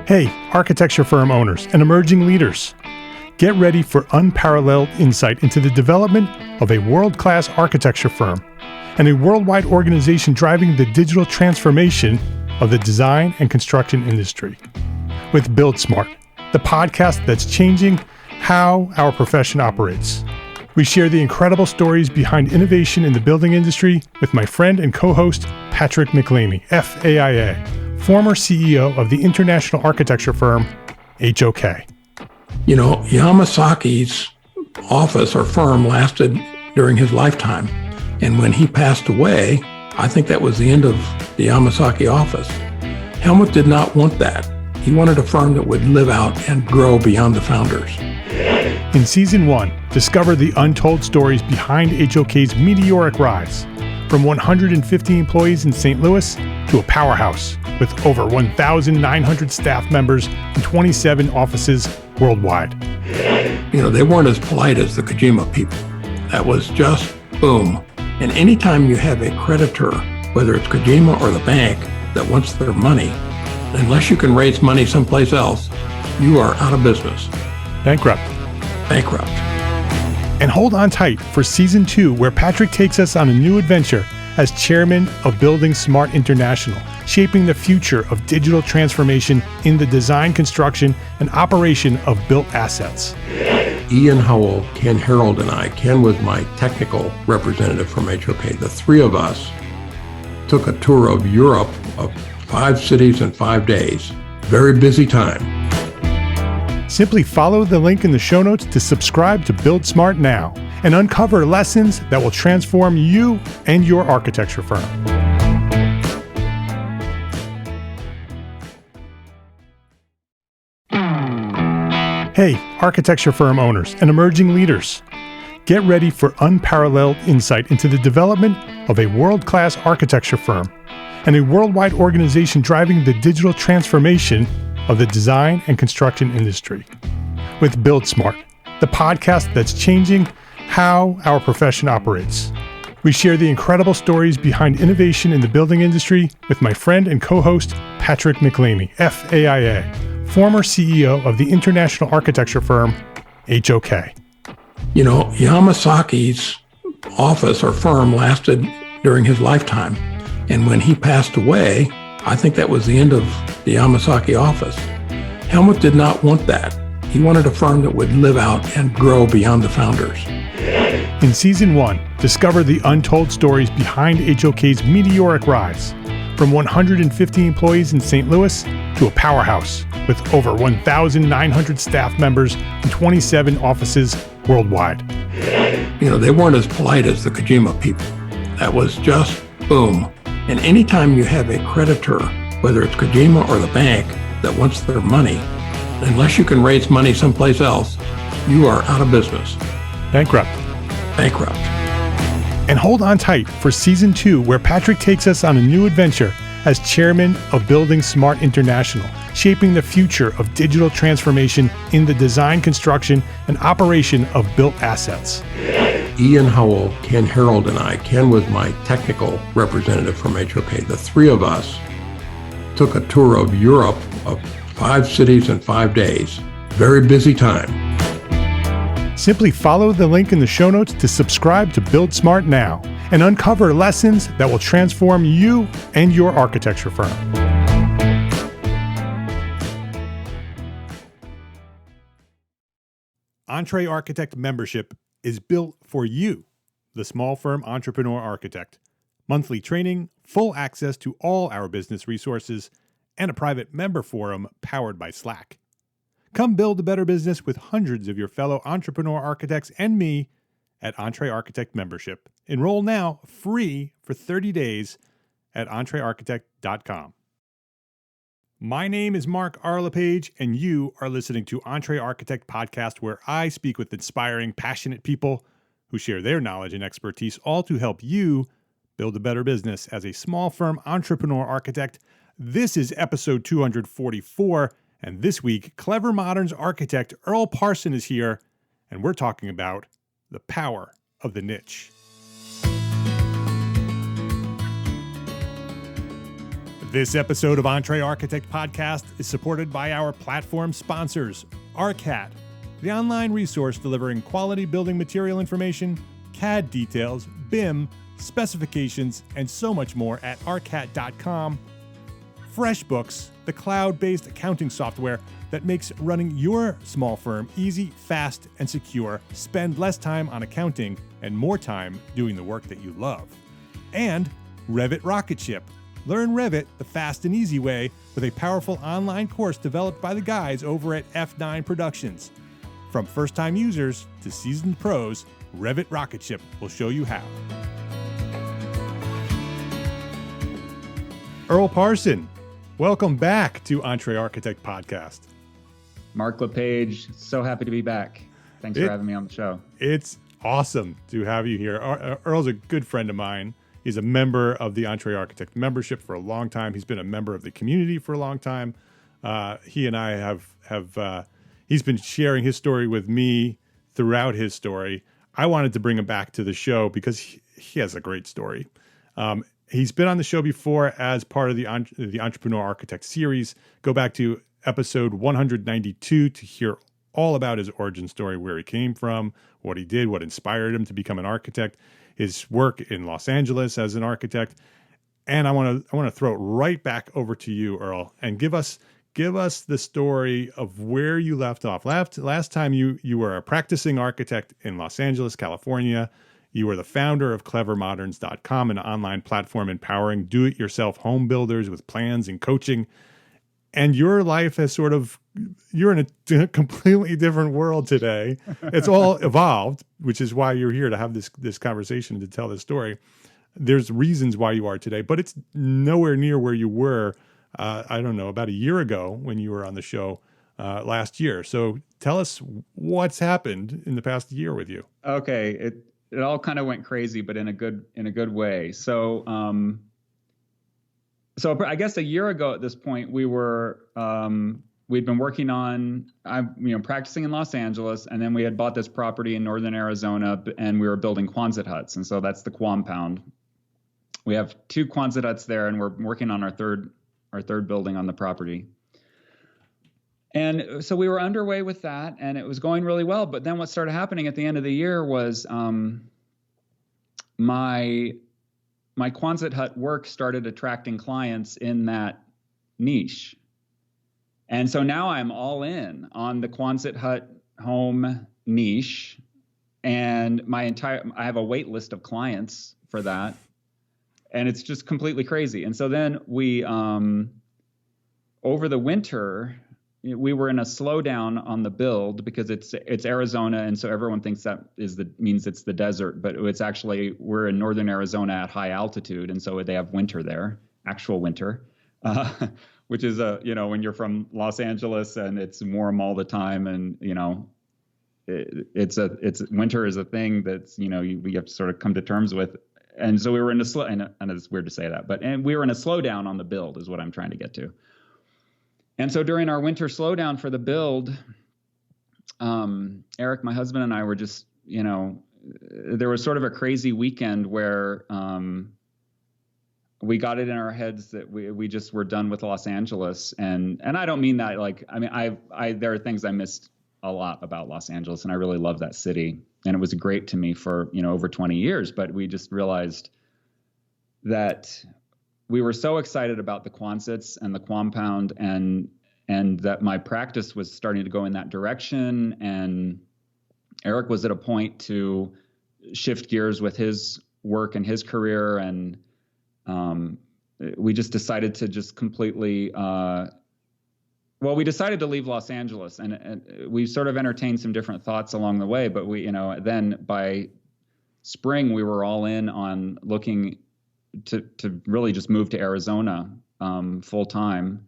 Hey, architecture firm owners and emerging leaders. Get ready for unparalleled insight into the development of a world-class architecture firm and a worldwide organization driving the digital transformation of the design and construction industry. With Build Smart, the podcast that's changing how our profession operates. We share the incredible stories behind innovation in the building industry with my friend and co-host, Patrick McLeamy, FAIA, former CEO of the international architecture firm, HOK. You know, Yamasaki's office or firm lasted during his lifetime. And when he passed away, I think that was the end of the Yamasaki office. Helmut did not want that. He wanted a firm that would live out and grow beyond the founders. In Season 1, discover the untold stories behind HOK's meteoric rise, from 150 employees in St. Louis to a powerhouse with over 1,900 staff members and 27 offices worldwide. You know, they weren't as polite as the Kojima people. That was just boom. And anytime you have a creditor, whether it's Kojima or the bank, that wants their money, unless you can raise money someplace else, you are out of business. Bankrupt. And hold on tight for Season 2, where Patrick takes us on a new adventure as chairman of Building Smart International, shaping the future of digital transformation in the design, construction, and operation of built assets. Ian Howell, Ken Harold, and I, Ken was my technical representative from HOK. The three of us took a tour of Europe of 5 cities in 5 days. Very busy time. Simply follow the link in the show notes to subscribe to Build Smart now and uncover lessons that will transform you and your architecture firm. Hey, architecture firm owners and emerging leaders. Get ready for unparalleled insight into the development of a world-class architecture firm and a worldwide organization driving the digital transformation of the design and construction industry. With Build Smart, the podcast that's changing how our profession operates. We share the incredible stories behind innovation in the building industry with my friend and co-host, Patrick McLeamy, FAIA, former CEO of the international architecture firm, HOK. You know, Yamasaki's office or firm lasted during his lifetime. And when he passed away, I think that was the end of the Yamasaki office. Helmut did not want that. He wanted a firm that would live out and grow beyond the founders. In Season 1, discover the untold stories behind HOK's meteoric rise, from 150 employees in St. Louis to a powerhouse with over 1,900 staff members and 27 offices worldwide. You know, they weren't as polite as the Kojima people. That was just boom. And anytime you have a creditor, whether it's Kojima or the bank, that wants their money, unless you can raise money someplace else, you are out of business. Bankrupt. And hold on tight for Season 2, where Patrick takes us on a new adventure as chairman of Building Smart International, shaping the future of digital transformation in the design, construction, and operation of built assets. Ian Howell, Ken Harold, and I, Ken was my technical representative from HOK. The three of us took a tour of Europe of 5 cities in 5 days. Very busy time. Simply follow the link in the show notes to subscribe to Build Smart now and uncover lessons that will transform you and your architecture firm. EntreArchitect membership is built for you, the small firm entrepreneur architect. Monthly training, full access to all our business resources, and a private member forum powered by Slack. Come build a better business with hundreds of your fellow entrepreneur architects and me at EntreArchitect membership. Enroll now, free for 30 days at EntreArchitect.com. My name is Mark R. LePage, and you are listening to EntreArchitect Podcast, where I speak with inspiring, passionate people who share their knowledge and expertise, all to help you build a better business as a small firm entrepreneur architect. This is episode 244, and this week, Clever Modern's architect Earl Parson is here, and we're talking about the power of the niche. This episode of EntreArchitect podcast is supported by our platform sponsors, ARCAT, the online resource delivering quality building material information, CAD details, BIM, specifications, and so much more at arcat.com. Freshbooks, the cloud-based accounting software that makes running your small firm easy, fast, and secure. Spend less time on accounting and more time doing the work that you love. And Revit Rocketship. Learn Revit the fast and easy way with a powerful online course developed by the guys over at F9 Productions. From first-time users to seasoned pros, Revit Rocketship will show you how. Earl Parson, welcome back to EntreArchitect podcast. Mark LePage, so happy to be back. Thanks for having me on the show. It's awesome to have you here. Earl's a good friend of mine. He's a member of the EntreArchitect membership for a long time. He's been a member of the community for a long time. He and I have he's been sharing his story with me throughout his story. I wanted to bring him back to the show because he has a great story. He's been on the show before as part of the Entrepreneur Architect series. Go back to episode 192 to hear all about his origin story, where he came from, what he did, what inspired him to become an architect, his work in Los Angeles as an architect. And I want to throw it right back over to you, Earl, and give us the story of where you left off. Last time you were a practicing architect in Los Angeles, California. You were the founder of clevermoderns.com, an online platform empowering do-it-yourself home builders with plans and coaching. And your life has you're in a completely different world today. It's all evolved, which is why you're here to have this conversation, to tell this story. There's reasons why you are today, but it's nowhere near where you were, about a year ago when you were on the show last year. So tell us what's happened in the past year with you. Okay. It all kind of went crazy, but in a good way. So I guess a year ago at this point, we'd been working on, practicing in Los Angeles, and then we had bought this property in northern Arizona, and we were building Quonset huts, and so that's the Quampound. We have 2 Quonset huts there, and we're working on our third building on the property. And so we were underway with that, and it was going really well. But then what started happening at the end of the year was my Quonset hut work started attracting clients in that niche. And so now I'm all in on the Quonset hut home niche, and I have a wait list of clients for that, and it's just completely crazy. And so then we, over the winter, we were in a slowdown on the build because it's Arizona, and so everyone thinks that means it's the desert, but it's actually, we're in northern Arizona at high altitude, and so they have winter there, actual winter, which is when you're from Los Angeles and it's warm all the time, and it's winter is a thing that's you have to sort of come to terms with. And so we were in and it's weird to say that, and we were in a slowdown on the build is what I'm trying to get to. And so during our winter slowdown for the build, Eric, my husband, and I were just, there was sort of a crazy weekend where we got it in our heads that we just were done with Los Angeles. And I don't mean that there are things I missed a lot about Los Angeles, and I really love that city. And it was great to me for, over 20 years. But we just realized that we were so excited about the Quonsets and the Quampound, and that my practice was starting to go in that direction. And Eric was at a point to shift gears with his work and his career. And we just decided to just completely, we decided to leave Los Angeles, and we sort of entertained some different thoughts along the way. But then by spring, we were all in on looking to really just move to Arizona full time,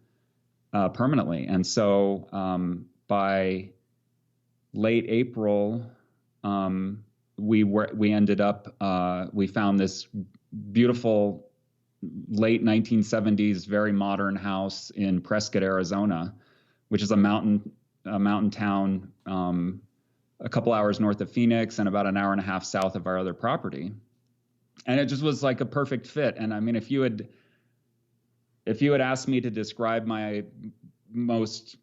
permanently. And so by late April, we ended up we found this beautiful late 1970s, very modern house in Prescott, Arizona, which is a mountain town, a couple hours north of Phoenix and about an hour and a half south of our other property. And it just was like a perfect fit. And I mean, if you had if you had asked me to describe my most,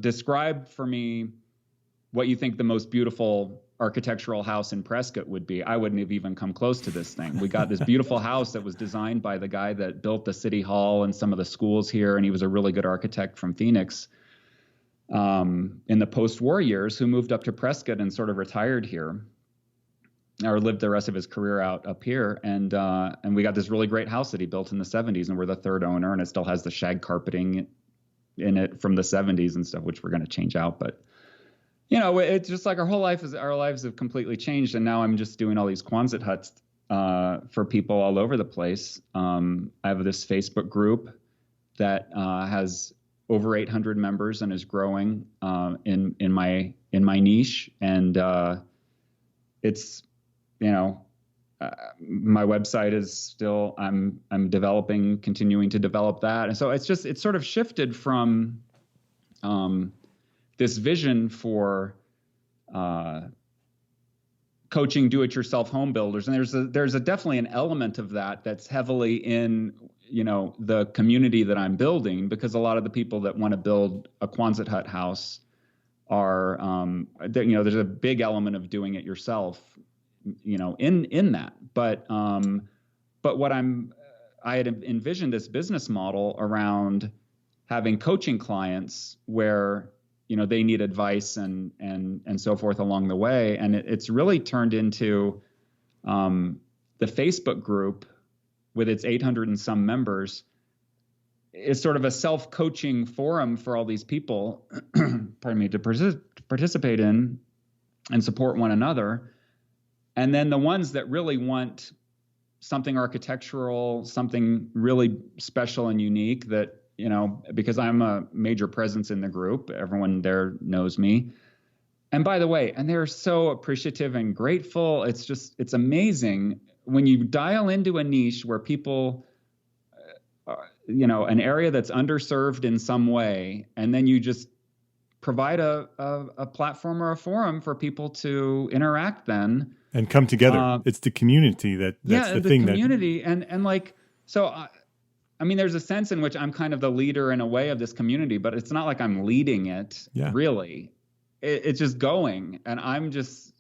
describe for me what you think the most beautiful architectural house in Prescott would be, I wouldn't have even come close to this thing. We got this beautiful house that was designed by the guy that built the city hall and some of the schools here, and he was a really good architect from Phoenix in the post-war years, who moved up to Prescott and sort of retired here, or lived the rest of his career out up here. And we got this really great house that he built in the 70s, and we're the third owner, and it still has the shag carpeting in it from the 70s and stuff, which we're going to change out. But, it's just like our lives have completely changed. And now I'm just doing all these Quonset huts for people all over the place. I have this Facebook group that has over 800 members and is growing in my niche. And it's, my website is still, I'm continuing to develop that. And so it's sort of shifted from this vision for coaching do-it-yourself home builders. And there's definitely an element of that that's heavily in, the community that I'm building, because a lot of the people that want to build a Quonset hut house are, there's a big element of doing it yourself, in that. But what I had envisioned this business model around having coaching clients where, they need advice and so forth along the way. And it's really turned into the Facebook group with its 800 and some members is sort of a self-coaching forum for all these people, pardon me, to participate in and support one another. And then the ones that really want something architectural, something really special and unique that, because I'm a major presence in the group, everyone there knows me. And by the way, and they're so appreciative and grateful. It's amazing when you dial into a niche where people, an area that's underserved in some way, and then you just provide a platform or a forum for people to interact then. And come together. It's the community that's the thing. The community. And like, so, there's a sense in which I'm kind of the leader in a way of this community, but it's not like I'm leading it, really. It's just going. And I'm just,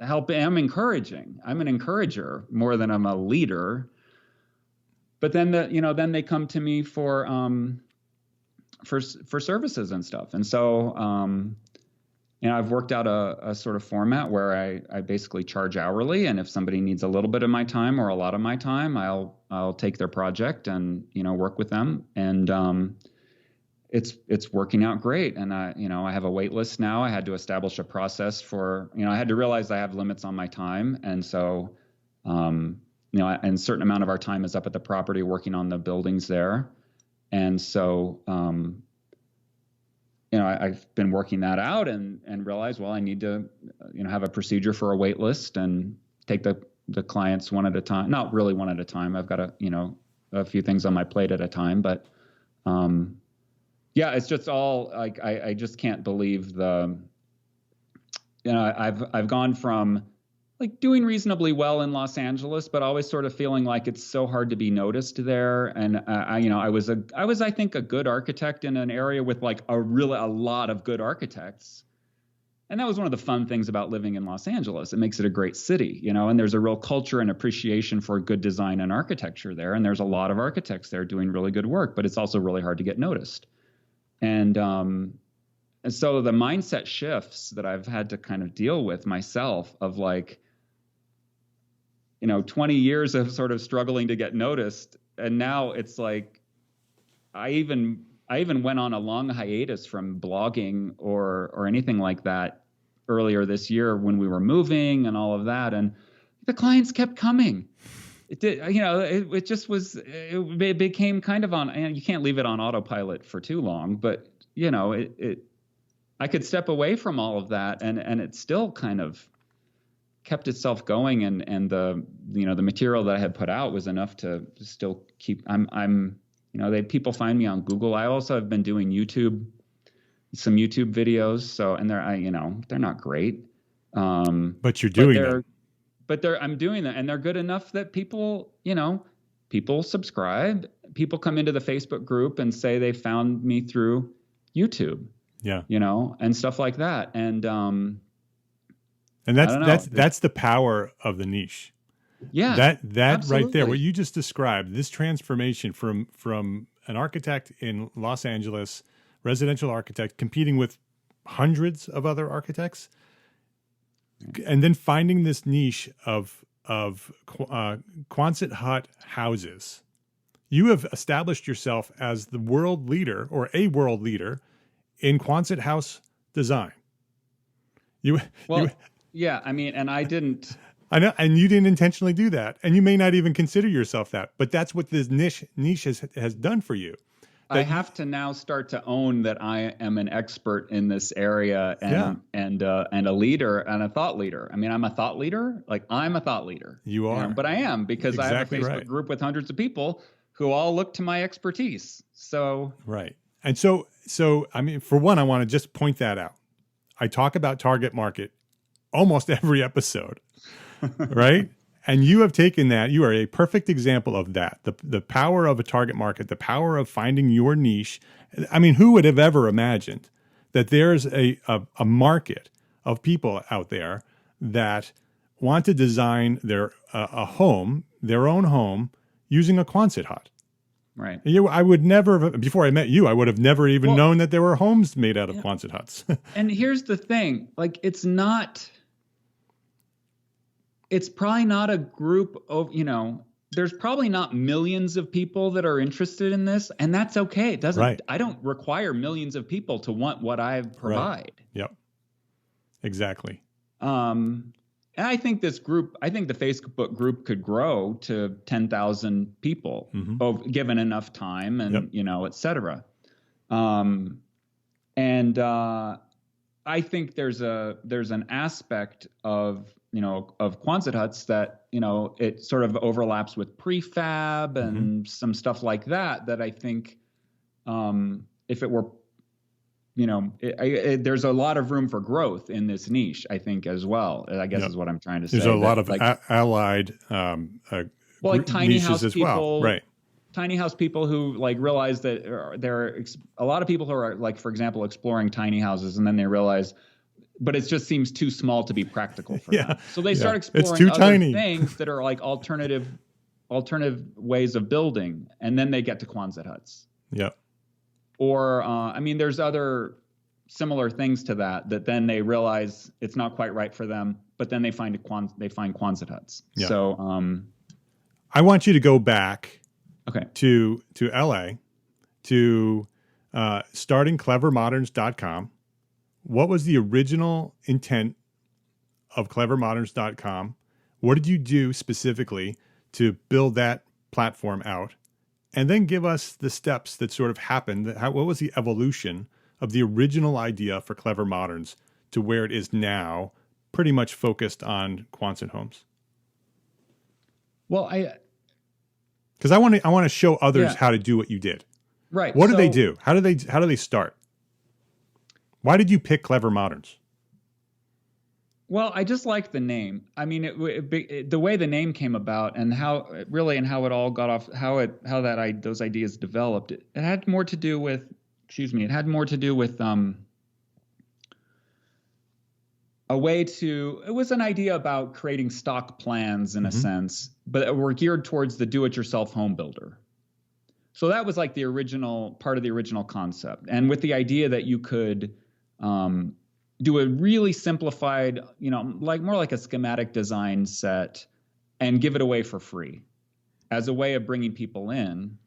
helping. I'm encouraging. I'm an encourager more than I'm a leader. But then then they come to me for services and stuff. And so, I've worked out a sort of format where I basically charge hourly, and if somebody needs a little bit of my time or a lot of my time, I'll take their project and work with them, and it's working out great. And I have a wait list now. I had to establish a process for I had to realize I have limits on my time, and so and a certain amount of our time is up at the property working on the buildings there, and so. I've been working that out and realized, well, I need to, have a procedure for a wait list and take the clients one at a time. Not really one at a time. I've got a few things on my plate at a time, but it's just all like, I just can't believe I've gone from like doing reasonably well in Los Angeles, but always sort of feeling like it's so hard to be noticed there. And I was I think a good architect in an area with like a lot of good architects. And that was one of the fun things about living in Los Angeles. It makes it a great city, and there's a real culture and appreciation for good design and architecture there. And there's a lot of architects there doing really good work, but it's also really hard to get noticed. And so the mindset shifts that I've had to kind of deal with myself of like, 20 years of sort of struggling to get noticed. And now it's like, I even went on a long hiatus from blogging or anything like that earlier this year when we were moving and all of that. And the clients kept coming. It did, it just was, it became kind of on, and you can't leave it on autopilot for too long, but I could step away from all of that and it still kind of kept itself going, and the material that I had put out was enough to still keep. People find me on Google. I also have been doing some YouTube videos. So, and they're not great. But you're doing them. I'm doing that, and they're good enough that people, people subscribe. People come into the Facebook group and say they found me through YouTube. Yeah. And stuff like that. And that's the power of the niche. Yeah. That right there, what you just described, this transformation from an architect in Los Angeles, residential architect, competing with hundreds of other architects, and then finding this niche of Quonset hut houses. You have established yourself as the world leader, or a world leader, in Quonset house design. Yeah, I mean, and I didn't. I know, and you didn't intentionally do that, and you may not even consider yourself that, but that's what this niche has done for you. I have to now start to own that I am an expert in this area and a leader and a thought leader. I mean, I'm a thought leader. Like, I'm a thought leader. You are. But I am, because exactly I have a Facebook group with hundreds of people who all look to my expertise. So right. And so I mean, for one, I want to just point that out. I talk about target market almost every episode, right? And you have taken that. You are a perfect example of that. The power of a target market, the power of finding your niche. I mean, who would have ever imagined that there's a market of people out there that want to design their own home using a Quonset hut? Right. I would never, before I met you, I would have never even known that there were homes made out of Quonset huts. And here's the thing, like, it's probably not a group of, there's probably not millions of people that are interested in this, and that's okay. It doesn't, right. I don't require millions of people to want what I provide. Right. Yep. Exactly. And I think the Facebook group could grow to 10,000 people, given enough time and, et cetera. I think there's an aspect of Quonset huts that, it sort of overlaps with prefab and some stuff like that I think, if it were, there's a lot of room for growth in this niche, I think, as well, I guess is what I'm trying to say. There's a lot of allied like tiny house as people, well. Right. Tiny house people who realize that there are a lot of people who are, for example, exploring tiny houses, and then they realize, but it just seems too small to be practical for them. So they start exploring other things that are like alternative ways of building, and then they get to Quonset huts. Yeah. Or, there's other similar things to that then they realize it's not quite right for them, but then they find Quonset huts. Yeah. So, I want you to go back to LA, to starting clevermoderns.com. What was the original intent of clevermoderns.com? What did you do specifically to build that platform out? And then give us the steps that sort of happened. What was the evolution of the original idea for Clever Moderns to where it is now, pretty much focused on Quonset homes? Well, because I want to show others how to do what you did. Right. What do they do? How do they start? Why did you pick Clever Moderns? Well, I just like the name. I mean, the way the name came about, and how it all got off, those ideas developed. It had more to do with, it was an idea about creating stock plans in a sense, but were geared towards the do-it-yourself home builder. So that was like the original part of the original concept, and with the idea that you could do a really simplified, more like a schematic design set, and give it away for free as a way of bringing people in,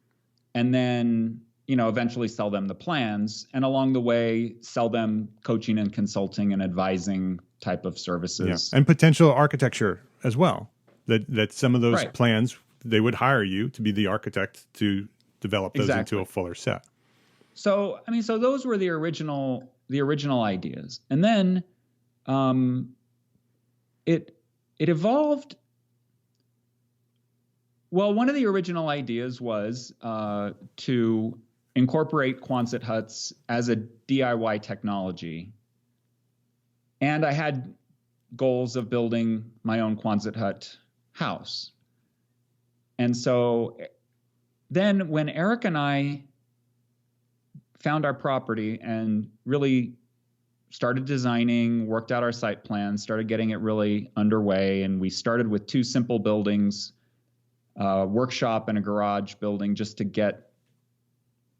and then, eventually sell them the plans, and along the way sell them coaching and consulting and advising type of services. And potential architecture as well, that some of those plans, they would hire you to be the architect to develop those into a fuller set. So, so those were the original ideas. And then it evolved. Well, one of the original ideas was to incorporate Quonset huts as a DIY technology. And I had goals of building my own Quonset hut house. And so then when Eric and I found our property and really started designing, worked out our site plans, started getting it really underway, and we started with 2 simple buildings, a workshop and a garage building, just to get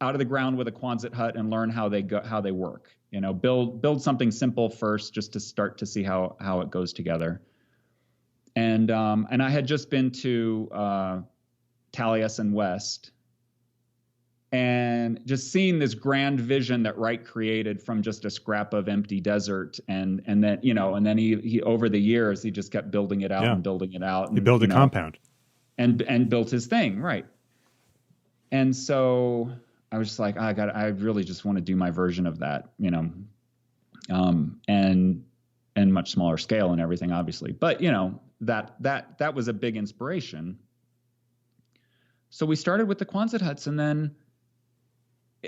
out of the ground with a Quonset hut and learn how they work. Build something simple first, just to start to see how it goes together. And I had just been to Taliesin West, and just seeing this grand vision that Wright created from just a scrap of empty desert, and then he over the years he just kept building it out and building it out. He built a compound and built his thing, right? And so I was just like, I really just want to do my version of that, and much smaller scale and everything, obviously. But that was a big inspiration. So we started with the Quonset huts, and then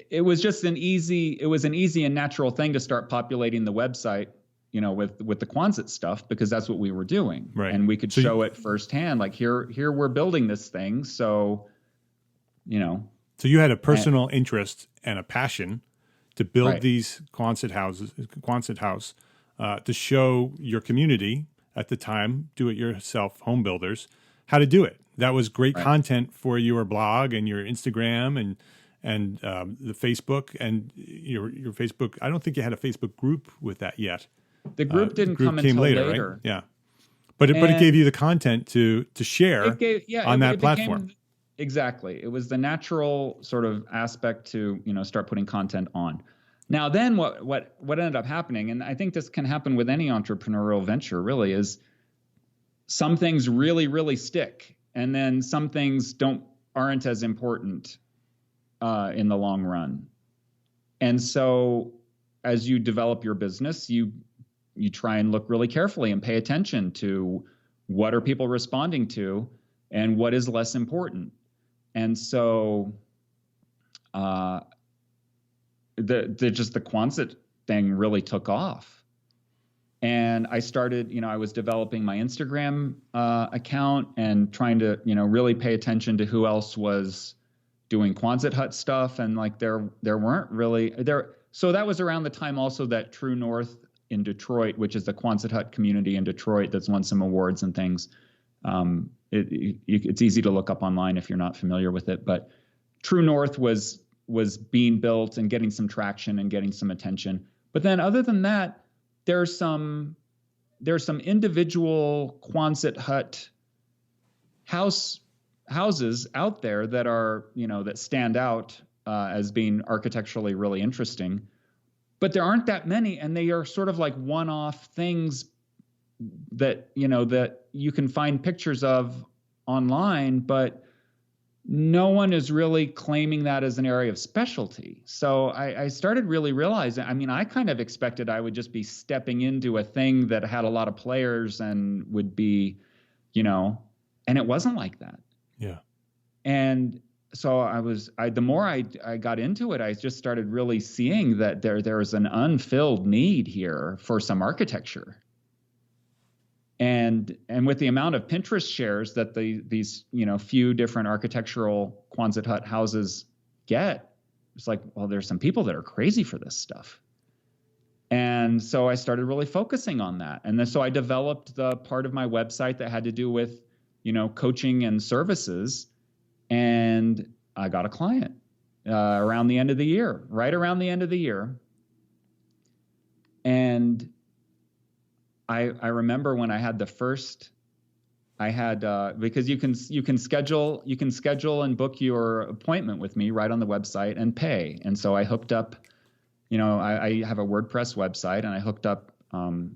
it was an easy and natural thing to start populating the website, with the Quonset stuff, because that's what we were doing. Right. And we could show it firsthand, like here we're building this thing. So, So you had a personal interest and a passion to build these Quonset house, to show your community at the time, do-it-yourself home builders, how to do it. That was great content for your blog and your Instagram and the Facebook and your Facebook. I don't think you had a Facebook group with that yet. The group didn't come until later. Right? Yeah, but it gave you the content to share on that platform. Exactly. It was the natural sort of aspect to start putting content on. Now then, what ended up happening, and I think this can happen with any entrepreneurial venture, really, is some things really, really stick, and then some things aren't as important in the long run. And so as you develop your business, you try and look really carefully and pay attention to what are people responding to and what is less important. And so the Quonset thing really took off. And I started, I was developing my Instagram account and trying to, really pay attention to who else was doing Quonset hut stuff. And like there weren't really there. So that was around the time also that True North in Detroit, which is the Quonset hut community in Detroit that's won some awards and things. It's easy to look up online if you're not familiar with it. But True North was being built and getting some traction and getting some attention. But then other than that, there's some individual Quonset hut houses out there that are, that stand out as being architecturally really interesting, but there aren't that many, and they are sort of like one-off things that you can find pictures of online, but no one is really claiming that as an area of specialty. So I started really realizing, I kind of expected I would just be stepping into a thing that had a lot of players and would be, and it wasn't like that. Yeah. And so the more I got into it, I just started really seeing that there's an unfilled need here for some architecture. And with the amount of Pinterest shares that these few different architectural Quonset hut houses get, it's like, well, there's some people that are crazy for this stuff. And so I started really focusing on that. And then so I developed the part of my website that had to do with, coaching and services. And I got a client around the end of the year, right around the end of the year. And I remember when I had the first, because you can schedule and book your appointment with me right on the website and pay. And so I hooked up, I have a WordPress website, and I hooked up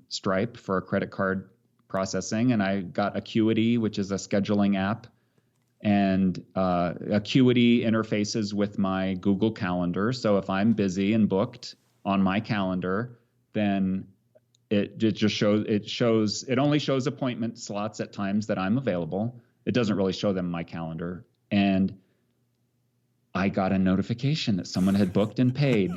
Stripe for credit card processing, and I got Acuity, which is a scheduling app, and Acuity interfaces with my Google Calendar. So if I'm busy and booked on my calendar, then it only shows appointment slots at times that I'm available. It doesn't really show them my calendar. And I got a notification that someone had booked and paid.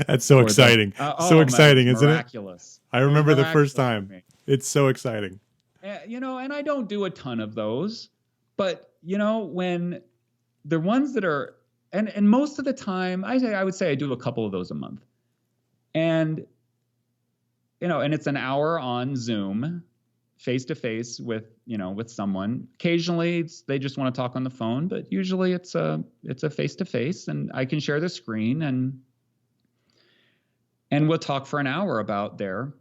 That's so exciting. So exciting, isn't it? Miraculous. I remember the first time. It's so exciting. And I don't do a ton of those, but when the ones that are, and most of the time, I would say I do a couple of those a month. And, and it's an hour on Zoom, face to face with someone. Occasionally they just want to talk on the phone, but usually it's a face to face, and I can share the screen and we'll talk for an hour about their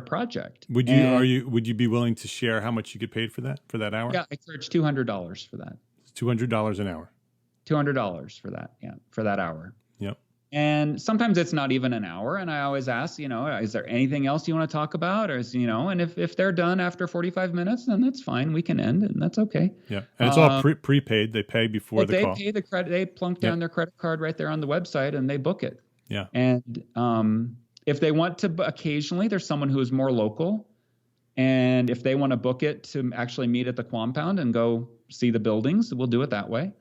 project. Would you be willing to share how much you get paid for that hour? Yeah, I charge $200 for that. It's $200 an hour. $200 for that. Yeah, for that hour. Yep. And sometimes it's not even an hour. And I always ask, is there anything else you want to talk about? Or, and if they're done after 45 minutes, then that's fine. We can end, and that's okay. Yeah. And it's all prepaid. They pay before the call. They pay the credit. They plunk down their credit card right there on the website, and they book it. Yeah. And if they want to, occasionally there's someone who is more local. And if they want to book it to actually meet at the compound and go see the buildings, we'll do it that way.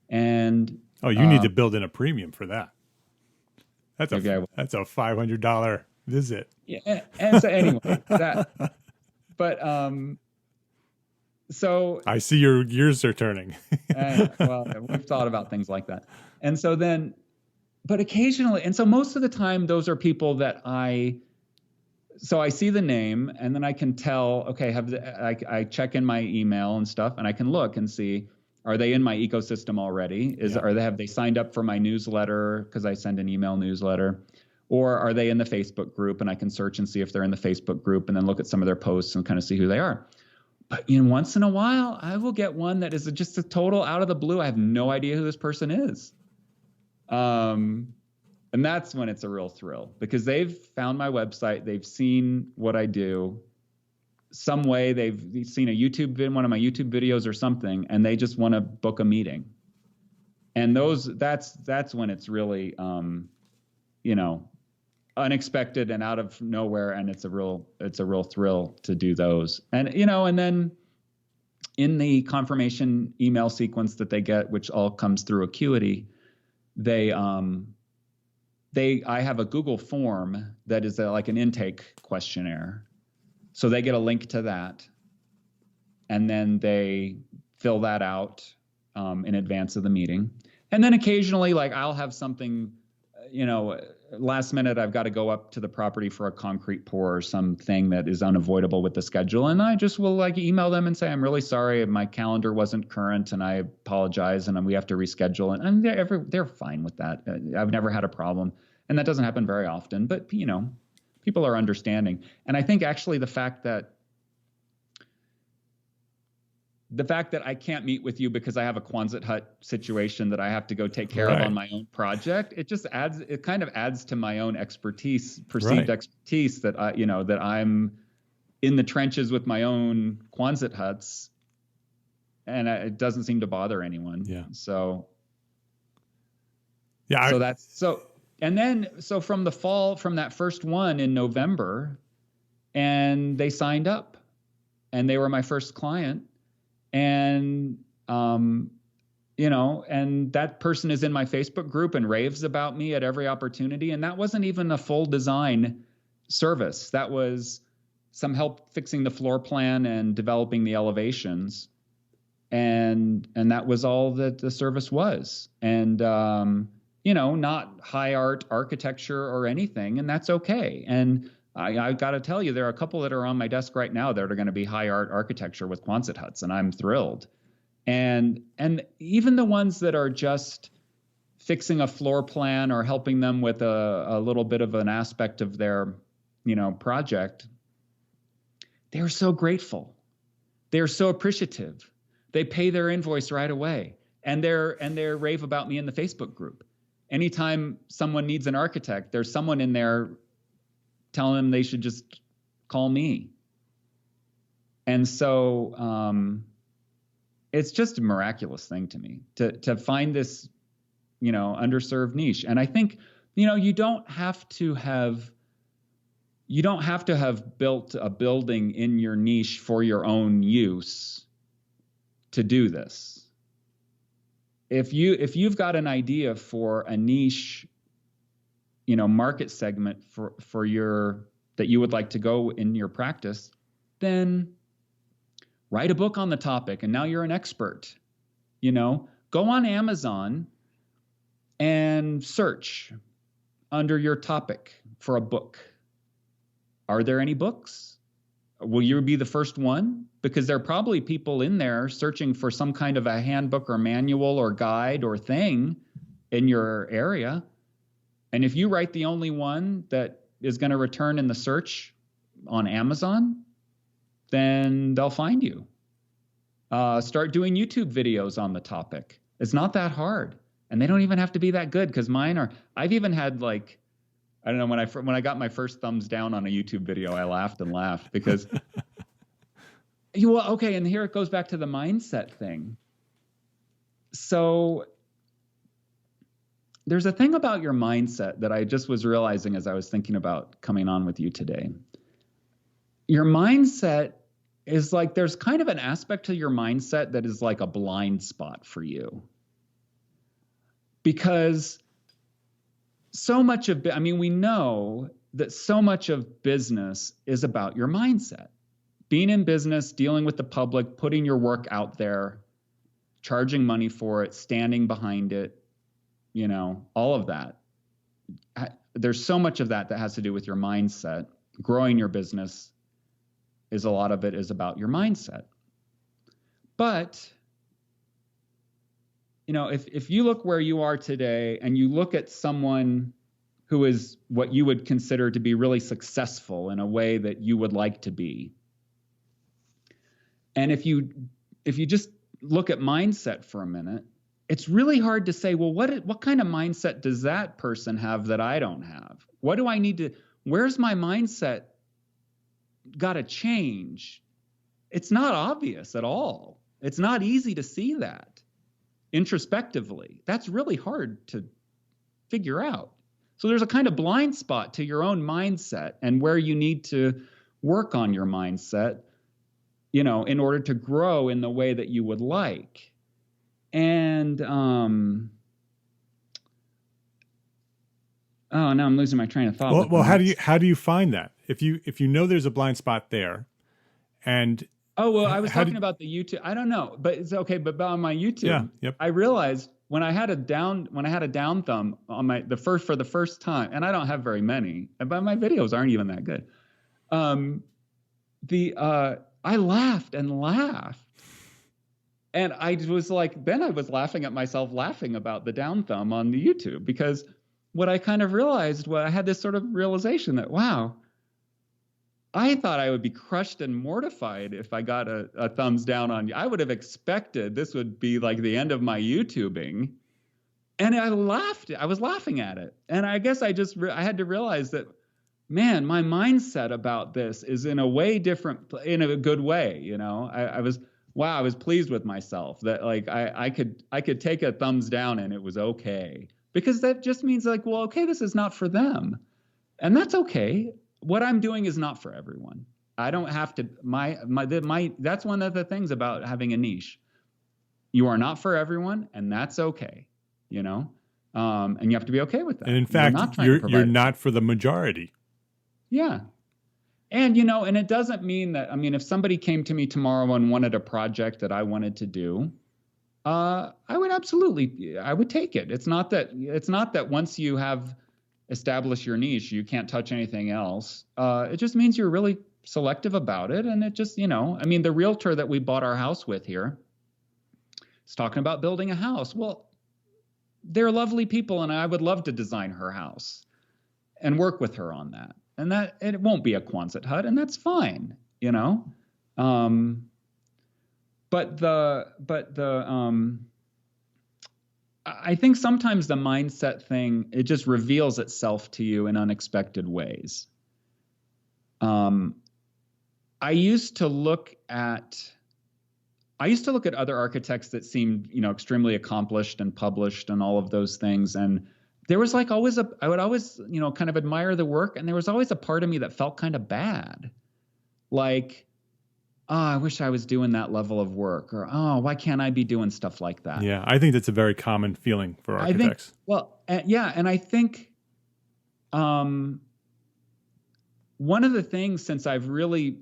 And you need to build in a premium for that. That's a $500 visit. Yeah, and so anyway, so I see your gears are turning. Well, we've thought about things like that, and so then, but occasionally, and so most of the time, those are people that I see the name, and then I can tell, okay, I check in my email and stuff, and I can look and see, are they in my ecosystem already? Have they signed up for my newsletter, because I send an email newsletter? Or are they in the Facebook group? And I can search and see if they're in the Facebook group, and then look at some of their posts and kind of see who they are. But once in a while, I will get one that is just a total out of the blue. I have no idea who this person is. And that's when it's a real thrill, because they've found my website. They've seen what I do. Some way they've seen one of my YouTube videos or something, and they just want to book a meeting. And that's when it's really, unexpected and out of nowhere. And it's a real thrill to do those. And, and then in the confirmation email sequence that they get, which all comes through Acuity, I have a Google form that is like an intake questionnaire. So they get a link to that, and then they fill that out in advance of the meeting. And then occasionally, like, I'll have something, last minute, I've got to go up to the property for a concrete pour or something that is unavoidable with the schedule. And I just will email them and say, I'm really sorry, my calendar wasn't current, and I apologize, and we have to reschedule. And they're fine with that. I've never had a problem. And that doesn't happen very often, but, people are understanding. And I think actually the fact that I can't meet with you because I have a Quonset hut situation that I have to go take care of on my own project, it kind of adds to my own perceived expertise that that I'm in the trenches with my own Quonset huts, and it doesn't seem to bother anyone. Yeah. So. Yeah. And then, from the fall, from that first one in November, and they signed up, and they were my first client, and, and that person is in my Facebook group and raves about me at every opportunity. And that wasn't even a full design service. That was some help fixing the floor plan and developing the elevations. And that was all that the service was. And, not high art architecture or anything, and that's okay. And I got to tell you, there are a couple that are on my desk right now that are going to be high art architecture with Quonset huts, and I'm thrilled. And even the ones that are just fixing a floor plan or helping them with a little bit of an aspect of their, project, they're so grateful. They're so appreciative. They pay their invoice right away, and they're rave about me in the Facebook group. Anytime someone needs an architect, there's someone in there telling them they should just call me. And so it's just a miraculous thing to me to find this, underserved niche. And I think, you don't have to have built a building in your niche for your own use to do this. If you've got an idea for a niche, market segment for that you would like to go in your practice, then write a book on the topic, and now you're an expert. Go on Amazon and search under your topic for a book. Are there any books? Will you be the first one? Because there are probably people in there searching for some kind of a handbook or manual or guide or thing in your area. And if you write the only one that is going to return in the search on Amazon, then they'll find you. Start doing YouTube videos on the topic. It's not that hard. And they don't even have to be that good, because mine are, I've even had I don't know, when I got my first thumbs down on a YouTube video, I laughed and laughed because, okay, and here it goes back to the mindset thing. So there's a thing about your mindset that I just was realizing as I was thinking about coming on with you today. Your mindset is there's kind of an aspect to your mindset that is like a blind spot for you. Because so much of, we know that so much of business is about your mindset. Being in business, dealing with the public, putting your work out there, charging money for it, standing behind it, all of that. There's so much of that has to do with your mindset. Growing your business a lot of it is about your mindset. But if you look where you are today and you look at someone who is what you would consider to be really successful in a way that you would like to be, and if you just look at mindset for a minute, it's really hard to say, well, what kind of mindset does that person have that I don't have? What do I need to, where's my mindset got to change? It's not obvious at all. It's not easy to see that introspectively. That's really hard to figure out. So there's a kind of blind spot to your own mindset and where you need to work on your mindset, in order to grow in the way that you would like. And now I'm losing my train of thought. Well, how do you find that? If you know there's a blind spot there, and I was talking about the YouTube. I don't know, but it's okay. But on my YouTube, I realized when I had a down thumb on for the first time, and I don't have very many, but my videos aren't even that good. I laughed and laughed. And I was then I was laughing at myself, laughing about the down thumb on the YouTube, because what I kind of realized, I had this sort of realization that, wow, I thought I would be crushed and mortified if I got a thumbs down on you. I would have expected this would be like the end of my YouTubing. And I laughed. I was laughing at it. And I guess I had to realize that, man, my mindset about this is in a way different, in a good way. I was pleased with myself that I could take a thumbs down and it was okay, because that just means okay, this is not for them. And that's okay. What I'm doing is not for everyone. I don't have to, that's one of the things about having a niche. You are not for everyone, and that's okay, and you have to be okay with that. And in fact, you're not for the majority. Yeah. And, and it doesn't mean that, if somebody came to me tomorrow and wanted a project that I wanted to do, I would take it. It's not that once you have established your niche, you can't touch anything else. It just means you're really selective about it. And it just, the realtor that we bought our house with here is talking about building a house. Well, they're lovely people, and I would love to design her house and work with her on that. And it won't be a Quonset hut, and that's fine, I think sometimes the mindset thing, it just reveals itself to you in unexpected ways. I used to look at other architects that seemed, extremely accomplished and published and all of those things. And there was I would always, kind of admire the work. And there was always a part of me that felt kind of bad. I wish I was doing that level of work, or, why can't I be doing stuff like that? Yeah, I think that's a very common feeling for architects. And I think one of the things, since I've really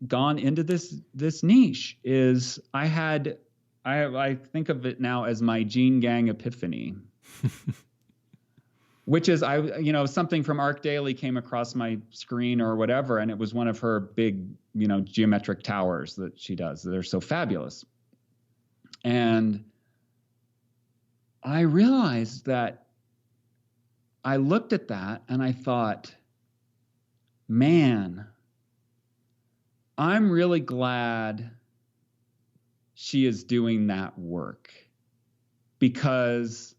gone into this niche, is I had I think of it now as my Gene Gang epiphany, which is something from Arc Daily came across my screen or whatever, and it was one of her big, geometric towers that she does. They're so fabulous. And I realized that I looked at that and I thought, man, I'm really glad she is doing that work, because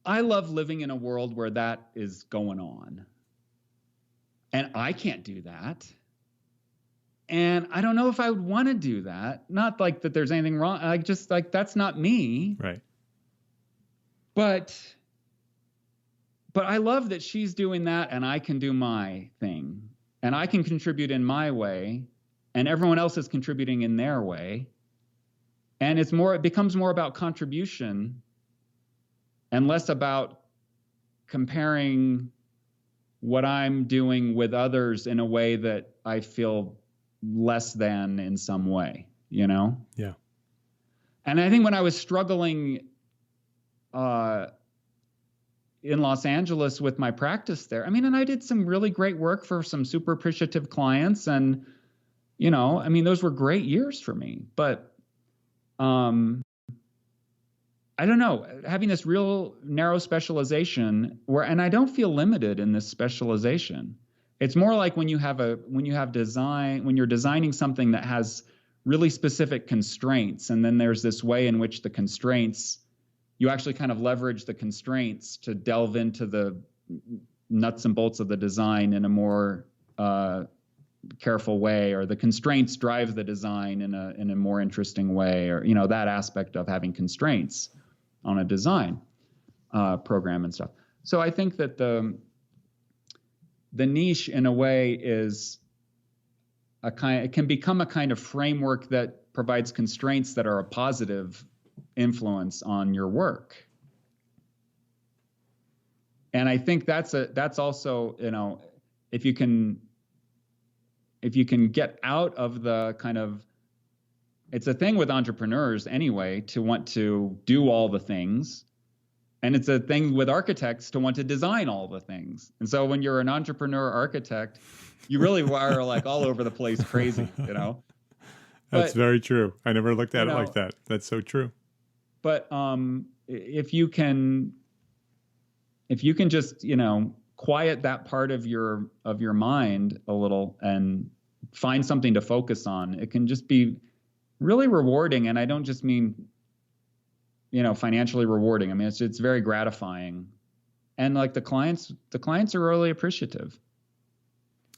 I love living in a world where that is going on. And I can't do that. And I don't know if I would want to do that. Not like that there's anything wrong. I just that's not me. Right. But I love that she's doing that and I can do my thing. And I can contribute in my way, and everyone else is contributing in their way. And it becomes more about contribution and less about comparing what I'm doing with others in a way that I feel less than in some way, Yeah. And I think when I was struggling in Los Angeles with my practice there, and I did some really great work for some super appreciative clients, and those were great years for me. But I don't know, having this real narrow specialization and I don't feel limited in this specialization. It's more like when you're designing something that has really specific constraints, and then there's this way in which you actually kind of leverage the constraints to delve into the nuts and bolts of the design in a more careful way, or the constraints drive the design in a more interesting way, or that aspect of having constraints on a design program and stuff. So I think that the niche in a way is it can become a kind of framework that provides constraints that are a positive influence on your work. And I think that's also, if you can get out of the kind of, it's a thing with entrepreneurs anyway, to want to do all the things. And it's a thing with architects to want to design all the things. And so when you're an entrepreneur architect, you really are like all over the place crazy, That's very true. I never looked at it like that. That's so true. But if you can just, quiet that part of your mind a little and find something to focus on, it can just be really rewarding. And I don't just mean, financially rewarding. It's very gratifying. And like the clients are really appreciative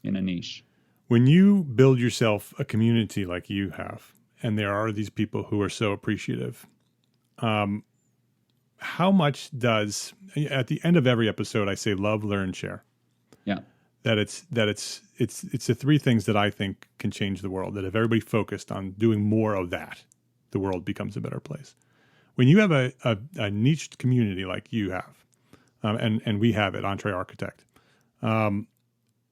in a niche. When you build yourself a community like you have, and there are these people who are so appreciative, how much does, at the end of every episode, I say love, learn, share. Yeah. That it's the three things that I think can change the world. That if everybody focused on doing more of that, the world becomes a better place. When you have a niched community like you have, and we have at EntreArchitect,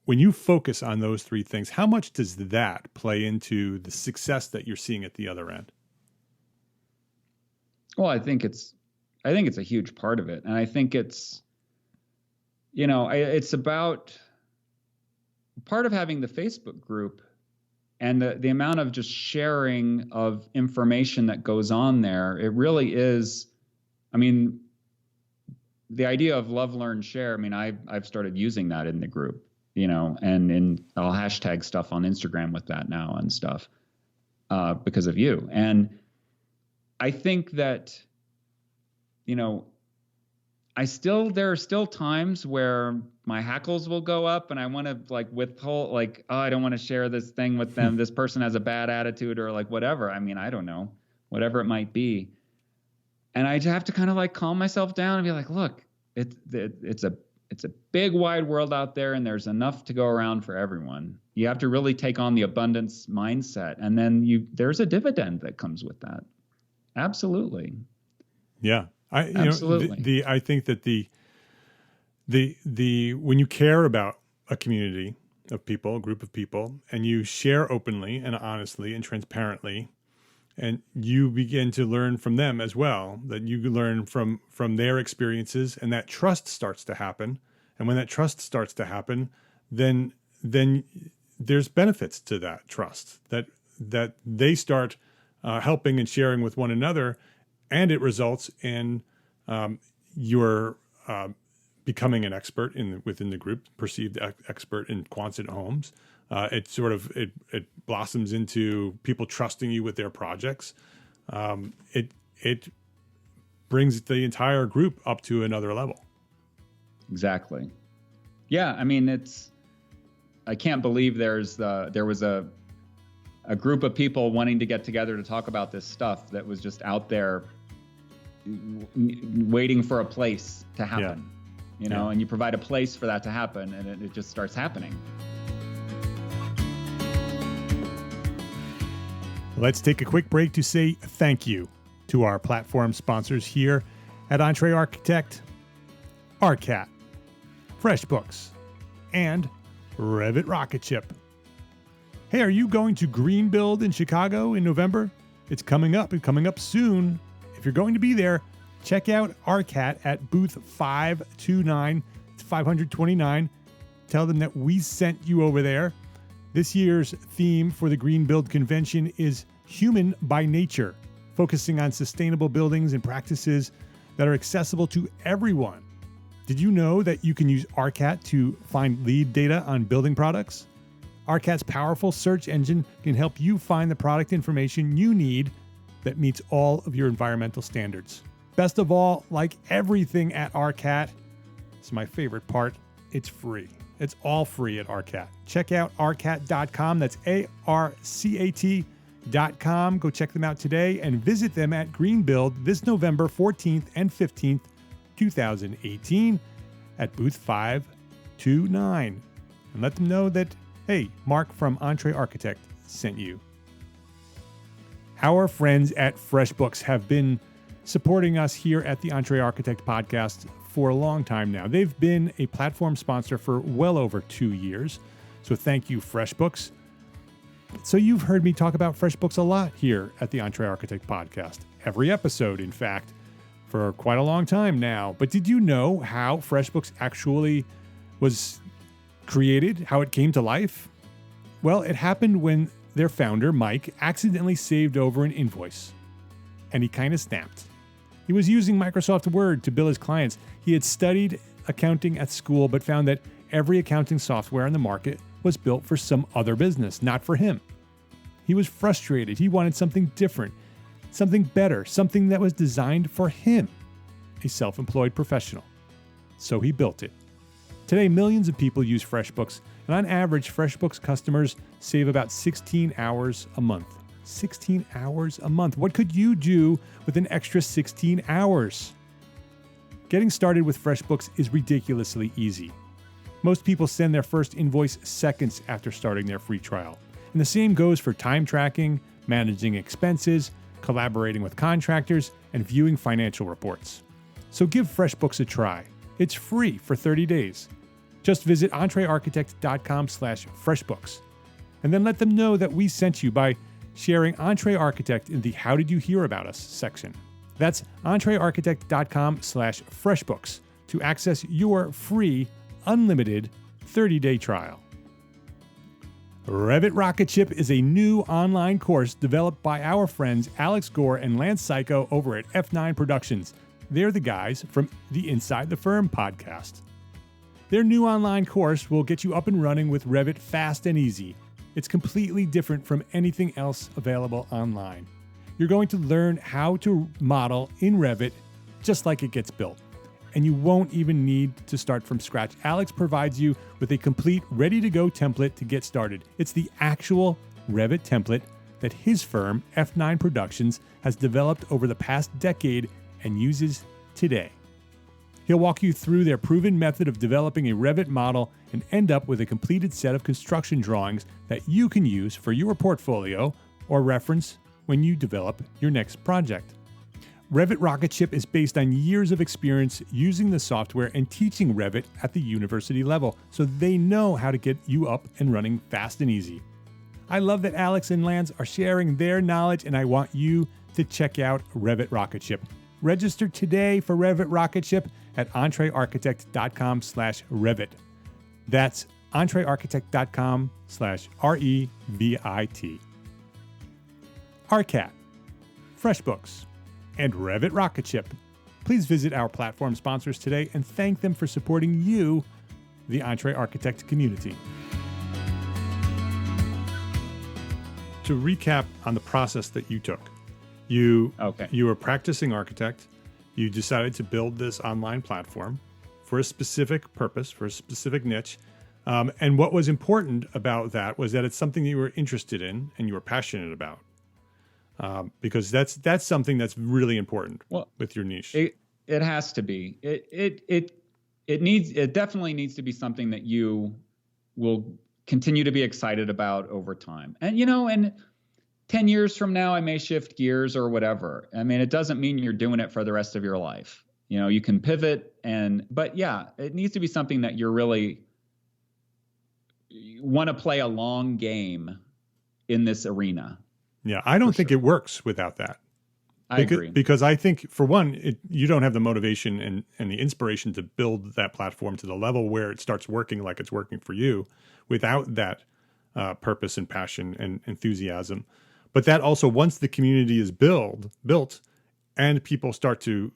when you focus on those three things, how much does that play into the success that you're seeing at the other end? Well, I think it's a huge part of it. And I think it's, it's about part of having the Facebook group and the amount of just sharing of information that goes on there. It really is, the idea of love, learn, share. I've started using that in the group, and I'll hashtag stuff on Instagram with that now and stuff, because of you. And I think that, there are still times where my hackles will go up and I want to withhold, I don't want to share this thing with them. This person has a bad attitude or whatever. I don't know, whatever it might be. And I just have to kind of calm myself down and be like, look, it's a big wide world out there, and there's enough to go around for everyone. You have to really take on the abundance mindset, and then there's a dividend that comes with that. Absolutely. Yeah. Absolutely. I think that the when you care about a community of people, a group of people, and you share openly and honestly and transparently, and you begin to learn from them as well, that you learn from their experiences, and that trust starts to happen. And when that trust starts to happen, then there's benefits to that trust, that they start helping and sharing with one another, and it results in your becoming an expert within the group, perceived expert in Quonset homes. It blossoms into people trusting you with their projects. It brings the entire group up to another level. Exactly. Yeah, I mean, I can't believe there was a group of people wanting to get together to talk about this stuff that was just out there waiting for a place to happen. Yeah. And you provide a place for that to happen, and it just starts happening. Let's take a quick break to say thank you to our platform sponsors here at EntreArchitect, ARCAT, Freshbooks, and Revit Rocketship. Hey, are you going to Greenbuild in Chicago in November? It's coming up soon. If you're going to be there, check out ARCAT at booth 529. It's 529. Tell them that we sent you over there. This year's theme for the Greenbuild convention is Human by Nature, focusing on sustainable buildings and practices that are accessible to everyone. Did you know that you can use ARCAT to find lead data on building products? ARCAT's powerful search engine can help you find the product information you need that meets all of your environmental standards. Best of all, like everything at ARCAT, it's my favorite part, it's free. It's all free at ARCAT. Check out arcat.com. That's ARCAT.com. Go check them out today and visit them at Greenbuild this November 14th and 15th, 2018 at booth 529. And let them know that, hey, Mark from EntreArchitect sent you. Our friends at Freshbooks have been supporting us here at the EntreArchitect podcast for a long time now. They've been a platform sponsor for well over 2 years. So thank you, Freshbooks. So you've heard me talk about Freshbooks a lot here at the EntreArchitect podcast. Every episode, in fact, for quite a long time now. But did you know how Freshbooks actually was created, how it came to life? Well, it happened when their founder, Mike, accidentally saved over an invoice. And he kind of snapped. He was using Microsoft Word to bill his clients. He had studied accounting at school, but found that every accounting software on the market was built for some other business, not for him. He was frustrated. He wanted something different, something better, something that was designed for him, a self-employed professional. So he built it. Today, millions of people use FreshBooks, and on average, FreshBooks customers save about 16 hours a month. 16 hours a month. What could you do with an extra 16 hours? Getting started with FreshBooks is ridiculously easy. Most people send their first invoice seconds after starting their free trial. And the same goes for time tracking, managing expenses, collaborating with contractors, and viewing financial reports. So give FreshBooks a try. It's free for 30 days. Just visit entrearchitect.com/freshbooks. And then let them know that we sent you by sharing EntreArchitect in the How Did You Hear About Us section. That's entrearchitect.com/freshbooks to access your free, unlimited 30-day trial. Revit Rocketship is a new online course developed by our friends Alex Gore and Lance Psycho over at F9 Productions. They're the guys from the Inside the Firm podcast. Their new online course will get you up and running with Revit fast and easy. It's completely different from anything else available online. You're going to learn how to model in Revit just like it gets built. And you won't even need to start from scratch. Alex provides you with a complete, ready-to-go template to get started. It's the actual Revit template that his firm, F9 Productions, has developed over the past decade and uses today. He'll walk you through their proven method of developing a Revit model and end up with a completed set of construction drawings that you can use for your portfolio or reference when you develop your next project. Revit Rocketship is based on years of experience using the software and teaching Revit at the university level, so they know how to get you up and running fast and easy. I love that Alex and Lance are sharing their knowledge, and I want you to check out Revit Rocketship. Register today for Revit Rocketship at EntreArchitect.com/Revit. That's EntreArchitect.com/REVIT. ARCAT, Freshbooks, and Revit Rocketship. Please visit our platform sponsors today and thank them for supporting you, the EntreArchitect community. To recap on the process that you took, you were practicing architect. You decided to build this online platform for a specific purpose, for a specific niche. And what was important about that was that it's something that you were interested in and you were passionate about. Because that's something that's really important with your niche. It has to be. It definitely needs to be something that you will continue to be excited about over time. And, and 10 years from now, I may shift gears or whatever. I mean, it doesn't mean you're doing it for the rest of your life. You can pivot but yeah, it needs to be something that you're really want to play a long game in this arena. Yeah, I don't think it works without that. I agree. Because I think, for one, you don't have the motivation and the inspiration to build that platform to the level where it starts working like it's working for you without that purpose and passion and enthusiasm. But that also, once the community is built and people start to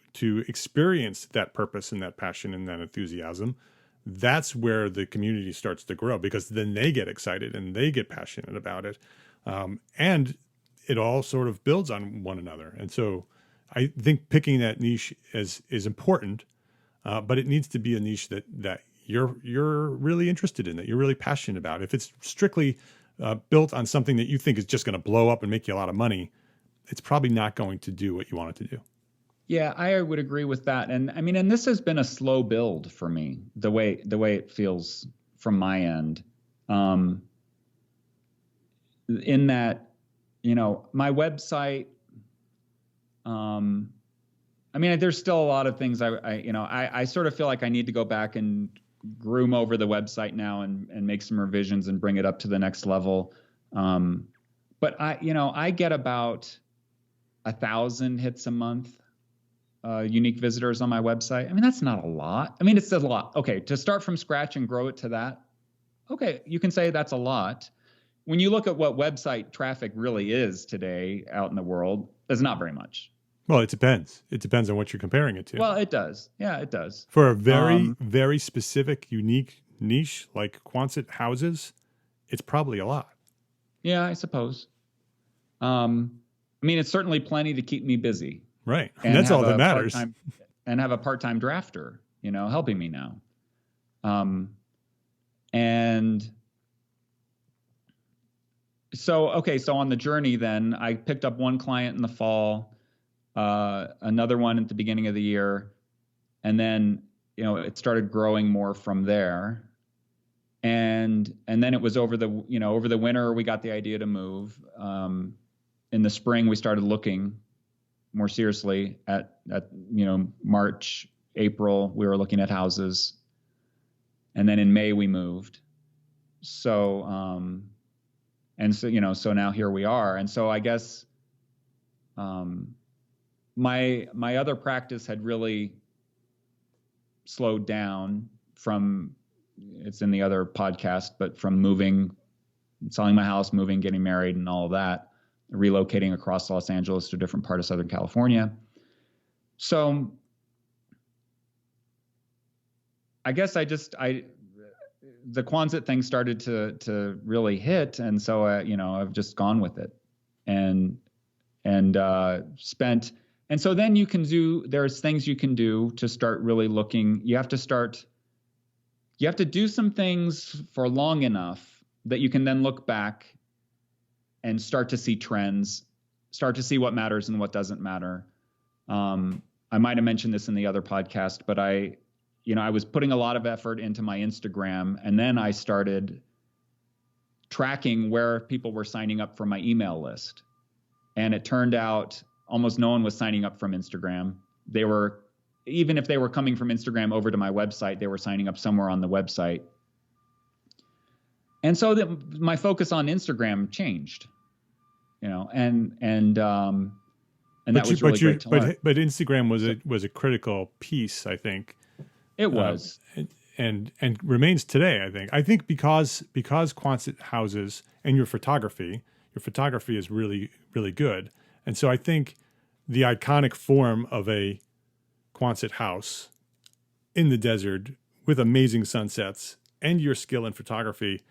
experience that purpose and that passion and that enthusiasm, that's where the community starts to grow, because then they get excited and they get passionate about it. And it all sort of builds on one another. And so I think picking that niche is important, but it needs to be a niche that you're really interested in, that you're really passionate about. If it's strictly built on something that you think is just going to blow up and make you a lot of money, it's probably not going to do what you want it to do. Yeah, I would agree with that. And I mean, and this has been a slow build for me, the way it feels from my end. In that, my website, I mean, there's still a lot of things I sort of feel like I need to go back and groom over the website now and make some revisions and bring it up to the next level. But I get about 1,000 hits a month, unique visitors on my website. I mean, that's not a lot. I mean, it's a lot. Okay, to start from scratch and grow it to that, okay, you can say that's a lot. When you look at what website traffic really is today out in the world, there's not very much. Well, it depends. It depends on what you're comparing it to. Well, it does. Yeah, it does. For a very, very specific, unique niche like Quonset houses, it's probably a lot. Yeah, I suppose. I mean, it's certainly plenty to keep me busy. Right. And that's all that matters. And have a part-time drafter, helping me now. And so on the journey then, I picked up one client in the fall, another one at the beginning of the year, and then, it started growing more from there. And then it was over the winter, we got the idea to move. In the spring, we started looking more seriously at March, April, we were looking at houses. And then in May, we moved. So, so now here we are. And so I guess my other practice had really slowed down from, it's in the other podcast, but from moving, selling my house, moving, getting married and all of that, relocating across Los Angeles to a different part of Southern California. So I guess the Quonset thing started to really hit. And so, I've just gone with it and spent. And so then there's things you can do to start really looking. You have to do some things for long enough that you can then look back and start to see trends, start to see what matters and what doesn't matter. I might have mentioned this in the other podcast, but I was putting a lot of effort into my Instagram, and then I started tracking where people were signing up for my email list. And it turned out almost no one was signing up from Instagram. Even if they were coming from Instagram over to my website, they were signing up somewhere on the website. And so my focus on Instagram changed, and that was really great to learn. But Instagram was a critical piece, I think. It was. And remains today, I think. I think because Quonset houses and your photography is really, really good. And so I think the iconic form of a Quonset house in the desert with amazing sunsets and your skill in photography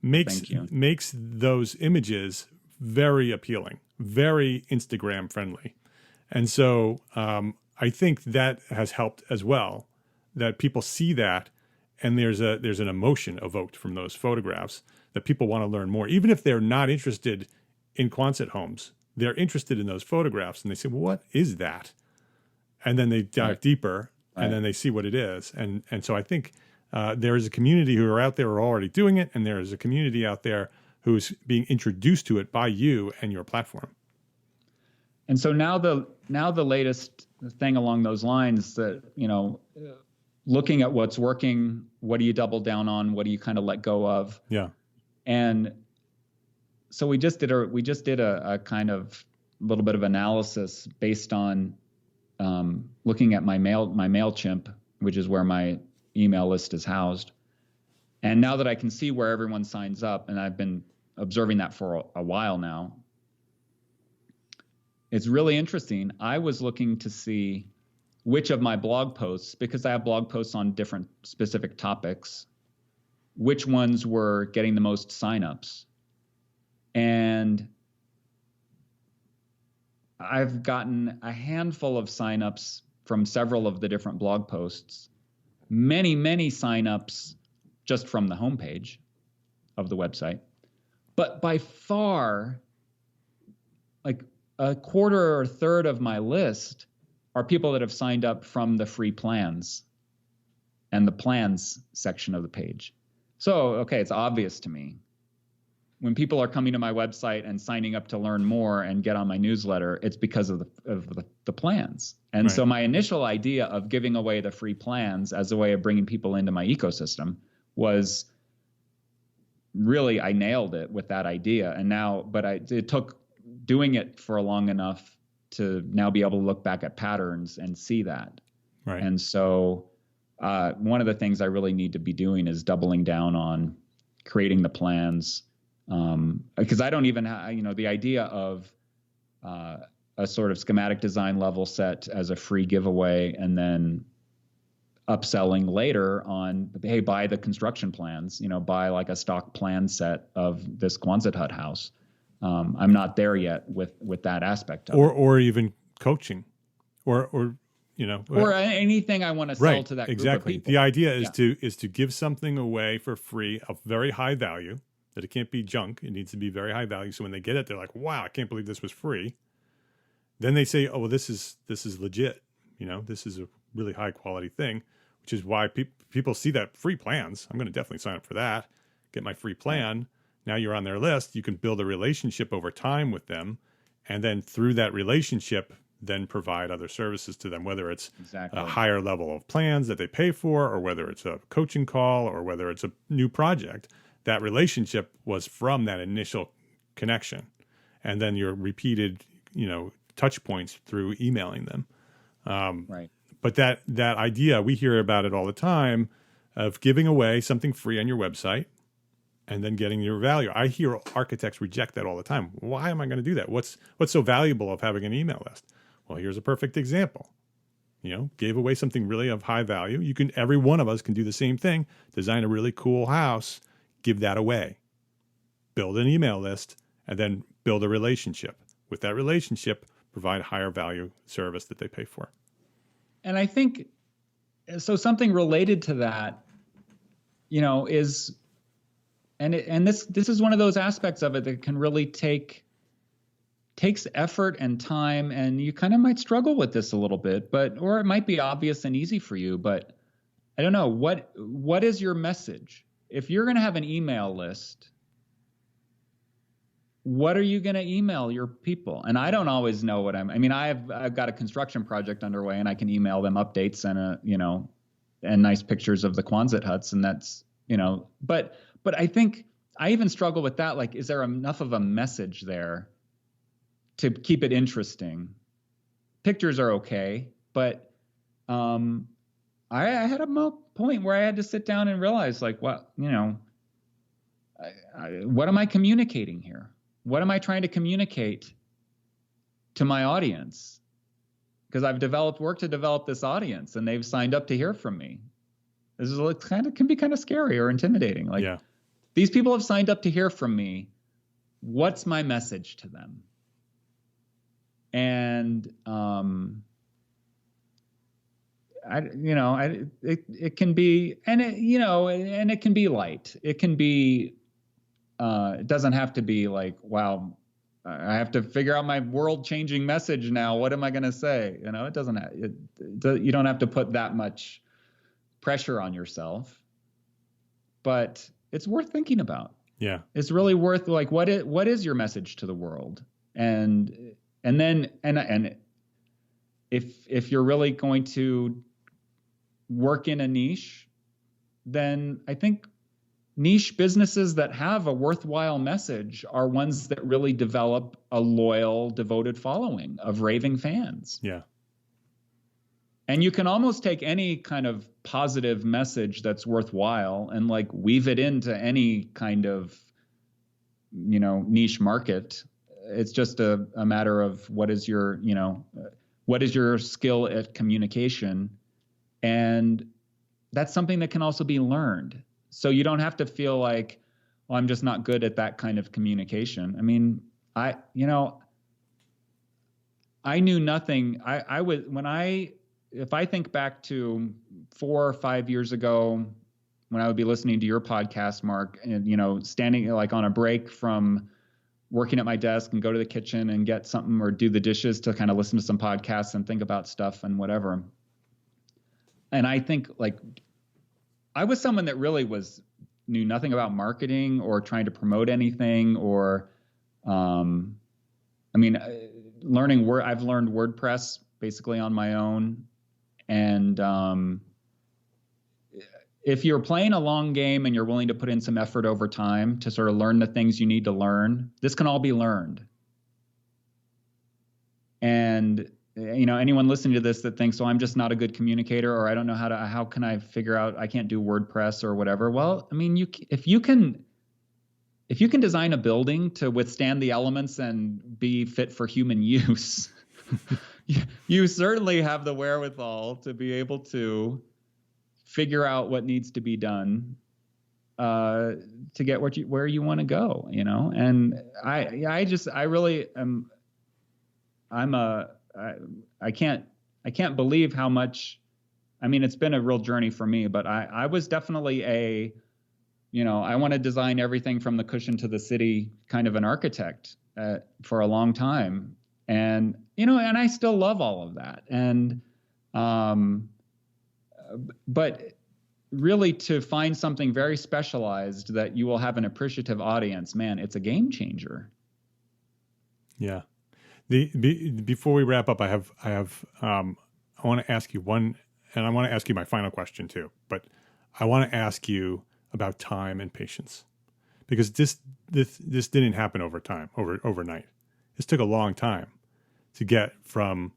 makes those images very appealing, very Instagram friendly. And so I think that has helped as well, that people see that and there's an emotion evoked from those photographs that people want to learn more. Even if they're not interested in Quonset homes, they're interested in those photographs and they say, well, what is that? And then they dive deeper and then they see what it is. And so I think there is a community who are out there who are already doing it, and there is a community out there who's being introduced to it by you and your platform. And so now the latest thing along those lines that, looking at what's working, what do you double down on? What do you kind of let go of? Yeah. And so we just did a kind of little bit of analysis based on looking at my MailChimp, which is where my email list is housed. And now that I can see where everyone signs up, and I've been observing that for a while now, it's really interesting. I was looking to see which of my blog posts, because I have blog posts on different specific topics, which ones were getting the most signups. And I've gotten a handful of signups from several of the different blog posts, many signups just from the homepage of the website. But by far, like a quarter or a third of my list are people that have signed up from the free plans and the plans section of the page. So, okay, it's obvious to me. When people are coming to my website and signing up to learn more and get on my newsletter, it's because of the plans. And so my initial idea of giving away the free plans as a way of bringing people into my ecosystem was really, I nailed it with that idea. And now, it took doing it for long enough to now be able to look back at patterns and see that. Right. And so one of the things I really need to be doing is doubling down on creating the plans. Because I don't even have, the idea of a sort of schematic design level set as a free giveaway and then upselling later on, hey, buy the construction plans, buy like a stock plan set of this Quonset hut house. I'm not there yet with that aspect of it. Or even coaching or anything I want to sell to that group of people. The idea is to give something away for free of very high value, that it can't be junk. It needs to be very high value. So when they get it, they're like, wow, I can't believe this was free. Then they say, oh, well, this is legit. This is a really high quality thing, which is why people see that free plans. I'm going to definitely sign up for that, get my free plan. Now you're on their list. You can build a relationship over time with them. And then through that relationship, then provide other services to them, whether it's a higher level of plans that they pay for, or whether it's a coaching call, or whether it's a new project. That relationship was from that initial connection. And then your repeated, touch points through emailing them. Right. But that idea, we hear about it all the time, of giving away something free on your website and then getting your value. I hear architects reject that all the time. Why am I going to do that? What's so valuable of having an email list? Well, here's a perfect example. Gave away something really of high value. Every one of us can do the same thing. Design a really cool house, give that away. Build an email list, and then build a relationship. With that relationship, provide higher value service that they pay for. And I think, so something related to that, is, and this is one of those aspects of it that can really takes effort and time, and you kind of might struggle with this a little bit, or it might be obvious and easy for you, but I don't know, what is your message? If you're going to have an email list, what are you going to email your people? And I don't always know I've got a construction project underway, and I can email them updates and and nice pictures of the Quonset huts, and that's, but I think I even struggle with that. Like, is there enough of a message there to keep it interesting? Pictures are okay, but I had a point where I had to sit down and realize, like, what, what am I communicating here? What am I trying to communicate to my audience? Because I've worked to develop this audience, and they've signed up to hear from me. This is can be kind of scary or intimidating. Like, yeah. These people have signed up to hear from me. What's my message to them? And it can be, and it can be light. It can be. It doesn't have to be like, wow, I have to figure out my world-changing message now. What am I going to say? It doesn't. You don't have to put that much pressure on yourself, but it's worth thinking about. Yeah, it's really worth, like, what is your message to the world? And then if you're really going to work in a niche, then I think niche businesses that have a worthwhile message are ones that really develop a loyal, devoted following of raving fans. Yeah. And you can almost take any kind of positive message that's worthwhile and, like, weave it into any kind of, niche market. It's just a matter of what is your skill at communication. And that's something that can also be learned. So you don't have to feel like, oh, I'm just not good at that kind of communication. I mean, I knew nothing. If I think back to 4 or 5 years ago, when I would be listening to your podcast, Mark, and, standing like on a break from working at my desk and go to the kitchen and get something or do the dishes to kind of listen to some podcasts and think about stuff and whatever. And I think, like, I was someone that really knew nothing about marketing or trying to promote anything or, I've learned WordPress basically on my own. And if you're playing a long game and you're willing to put in some effort over time to sort of learn the things you need to learn, this can all be learned. And, anyone listening to this that thinks, oh, I'm just not a good communicator, or I don't know how can I figure out, I can't do WordPress or whatever. Well, I mean, if you can design a building to withstand the elements and be fit for human use, you certainly have the wherewithal to be able to figure out what needs to be done to get where you want to go, And I really am. I can't believe how much. I mean, it's been a real journey for me, but I was definitely I want to design everything from the cushion to the city kind of an architect for a long time. And, and I still love all of that. And, but really to find something very specialized that you will have an appreciative audience, man, it's a game changer. Yeah. Before we wrap up, I want to ask you one, and I want to ask you my final question too, but I want to ask you about time and patience, because this didn't happen overnight. This took a long time to get from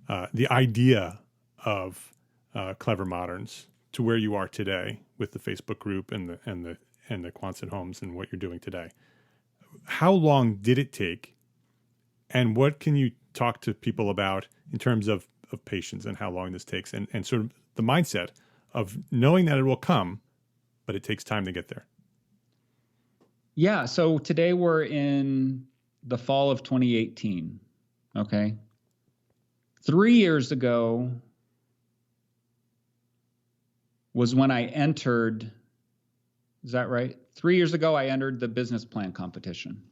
the idea of Clever Moderns to where you are today with the Facebook group and the Quonset homes and what you're doing today. How long did it take, and what can you talk to people about in terms of patience and how long this takes, and sort of the mindset of knowing that it will come, but it takes time to get there? Yeah. So today we're in the fall of 2018. Okay. 3 years ago was when I entered. Is that right? 3 years ago, I entered the business plan competition.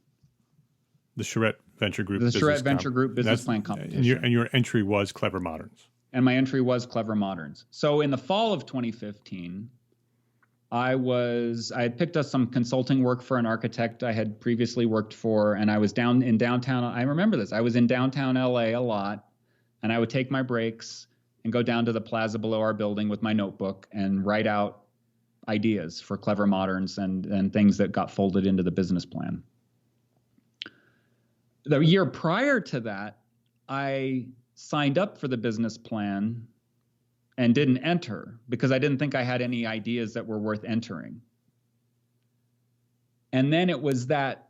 The Charette Venture Group. The Charette Venture Group business plan competition. And your entry was Clever Moderns. And my entry was Clever Moderns. So in the fall of 2015, I had picked up some consulting work for an architect I had previously worked for, and I was down in downtown. I remember this. I was in downtown LA a lot, and I would take my breaks and go down to the plaza below our building with my notebook and write out ideas for clever moderns and things that got folded into the business plan. The year prior to that, I signed up for the business plan and didn't enter because I didn't think I had any ideas that were worth entering. And then it was that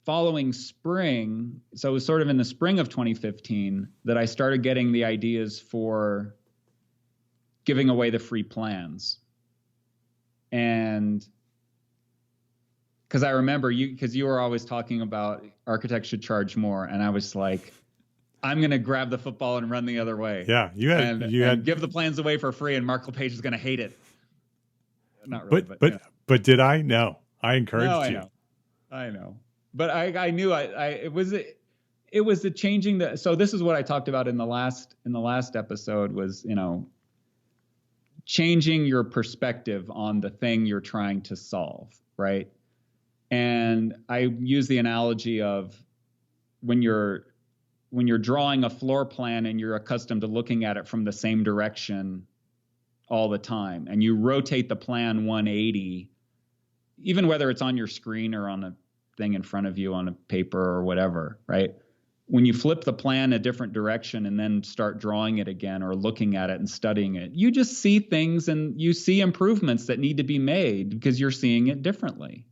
following spring, so it was sort of in the spring of 2015, that I started getting the ideas for giving away the free plans. And because I remember because you were always talking about architects should charge more, and I was like, I'm going to grab the football and run the other way. Yeah, you had give the plans away for free, and Mark LePage is going to hate it. Not really, but did I? No, I encouraged you. I know. But I knew it was the changing the. So this is what I talked about in the last episode was, changing your perspective on the thing you're trying to solve, right? And I use the analogy of when you're drawing a floor plan and you're accustomed to looking at it from the same direction all the time, and you rotate the plan 180, even whether it's on your screen or on a thing in front of you on a paper or whatever, right? When you flip the plan a different direction and then start drawing it again or looking at it and studying it, you just see things and you see improvements that need to be made because you're seeing it differently,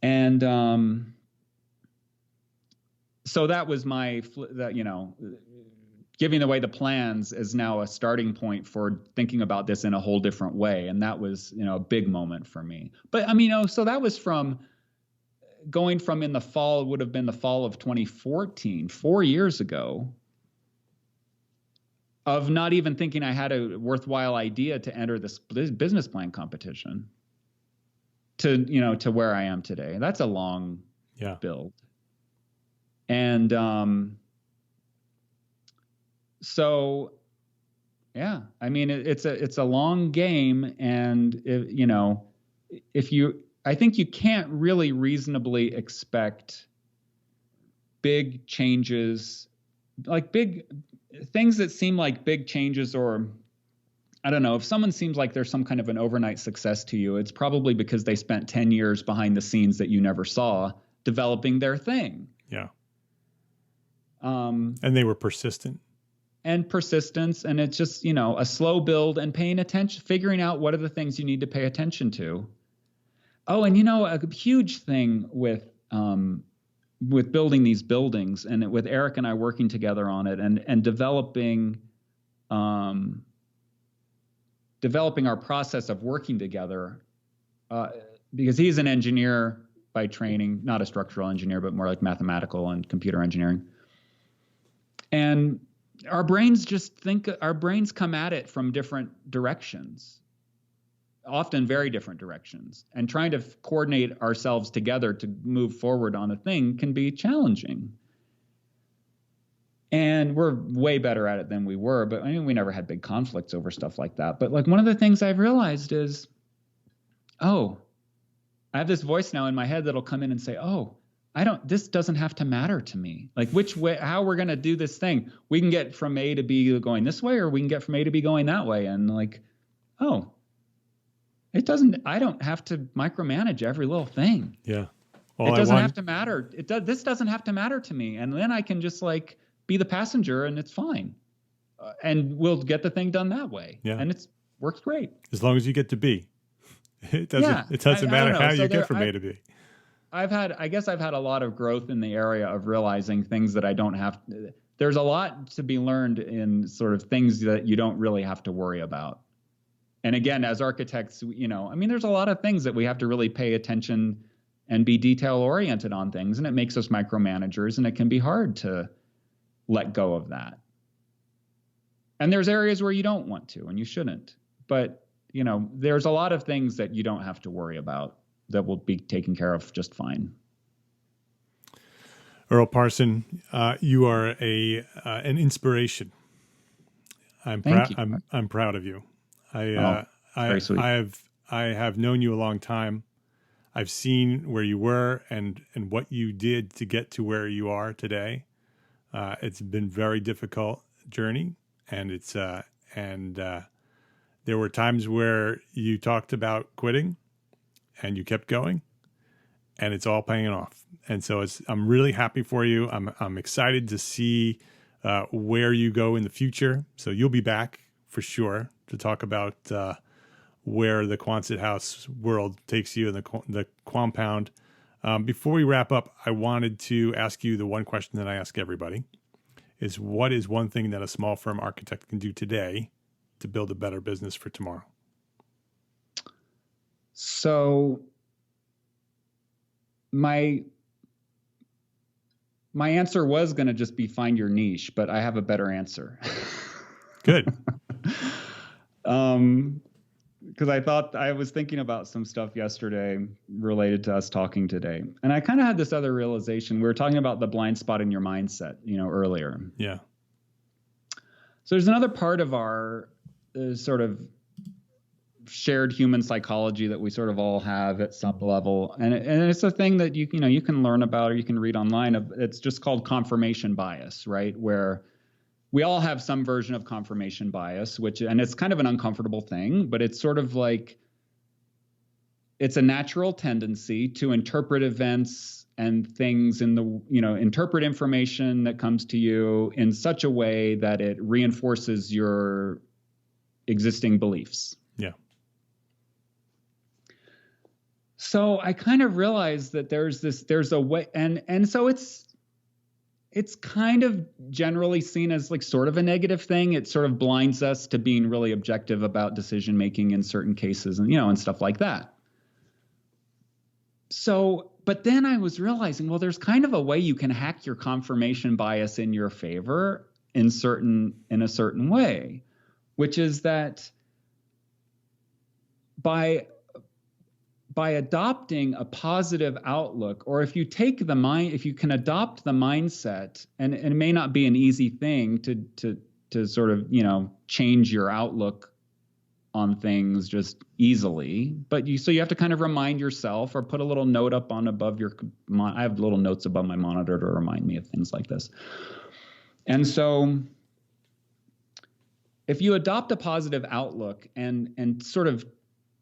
And so that was giving away the plans is now a starting point for thinking about this in a whole different way. And that was, a big moment for me. But so that was going from in the fall, it would have been the fall of 2014, 4 years ago, of not even thinking I had a worthwhile idea to enter this business plan competition to where I am today. That's a long build. And so, yeah, it's a long game. And, I think you can't really reasonably expect big changes, like big things that seem like big changes, or I don't know, if someone seems like there's some kind of an overnight success to you, it's probably because they spent 10 years behind the scenes that you never saw developing their thing. Yeah. And they were persistent. And persistence. And it's just, a slow build and paying attention, figuring out what are the things you need to pay attention to. Oh, and a huge thing with building these buildings and with Eric and I working together on it and developing our process of working together, because he's an engineer by training, not a structural engineer, but more like mathematical and computer engineering. And our brains come at it from different directions, often very different directions, and trying to coordinate ourselves together to move forward on a thing can be challenging. And we're way better at it than we were, but we never had big conflicts over stuff like that. But like one of the things I've realized is, I have this voice now in my head that'll come in and say, this doesn't have to matter to me. Like how we're going to do this thing. We can get from A to B going this way, or we can get from A to B going that way. And like, I don't have to micromanage every little thing. Yeah. It doesn't have to matter. This doesn't have to matter to me. And then I can just like be the passenger and it's fine. And we'll get the thing done that way. Yeah. And it's works great. As long as you get to B. It doesn't matter how you get from A to B. I guess I've had a lot of growth in the area of realizing things that I don't have. There's a lot to be learned in sort of things that you don't really have to worry about. And again, as architects, there's a lot of things that we have to really pay attention and be detail oriented on things. And it makes us micromanagers, and it can be hard to let go of that. And there's areas where you don't want to, and you shouldn't. But, there's a lot of things that you don't have to worry about that will be taken care of just fine. Earl Parson, you are an inspiration. I'm proud of you. Very sweet. I have known you a long time. I've seen where you were and what you did to get to where you are today. It's been a very difficult journey, and There were times where you talked about quitting and you kept going, and it's all paying off. And so I'm really happy for you. I'm excited to see where you go in the future. So you'll be back for sure to talk about where the Quonset house world takes you in the compound. Before we wrap up, I wanted to ask you the one question that I ask everybody is, what is one thing that a small firm architect can do today to build a better business for tomorrow? So my answer was going to just be find your niche, but I have a better answer. Good. Because I was thinking about some stuff yesterday related to us talking today. And I kind of had this other realization. We were talking about the blind spot in your mindset, earlier. Yeah. So there's another part of our sort of shared human psychology that we sort of all have at some level. And it's a thing that you can learn about or you can read online. It's just called confirmation bias, right? Where we all have some version of confirmation bias, and it's kind of an uncomfortable thing, but it's sort of like, it's a natural tendency to interpret events and things interpret information that comes to you in such a way that it reinforces your existing beliefs. Yeah. So I kind of realized that there's a way, and so it's kind of generally seen as like sort of a negative thing. It sort of blinds us to being really objective about decision making in certain cases and stuff like that. So, but then I was realizing, well, there's kind of a way you can hack your confirmation bias in your favor in a certain way, which is that by adopting a positive outlook, or if you can adopt the mindset, and it may not be an easy thing to sort of, change your outlook on things just easily, but you have to kind of remind yourself or put a little note up above I have little notes above my monitor to remind me of things like this. And so if you adopt a positive outlook and sort of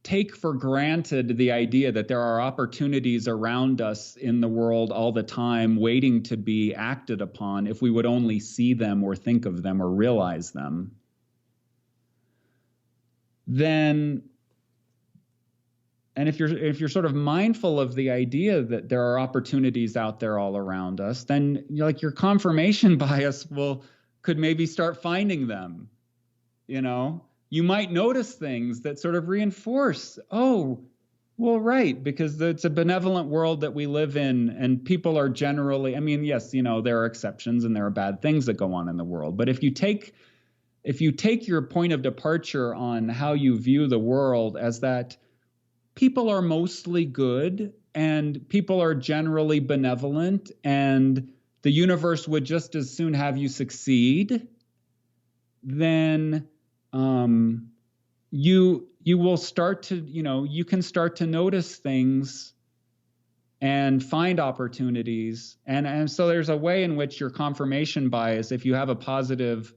take for granted the idea that there are opportunities around us in the world all the time waiting to be acted upon if we would only see them or think of them or realize them, then, and if you're sort of mindful of the idea that there are opportunities out there all around us, then your confirmation bias could maybe start finding them. You might notice things that sort of reinforce, oh, well, right, because it's a benevolent world that we live in, and people are generally, yes, there are exceptions and there are bad things that go on in the world. But if you take your point of departure on how you view the world as that people are mostly good and people are generally benevolent and the universe would just as soon have you succeed, then you will start to, you can start to notice things and find opportunities. And so there's a way in which your confirmation bias, if you have a positive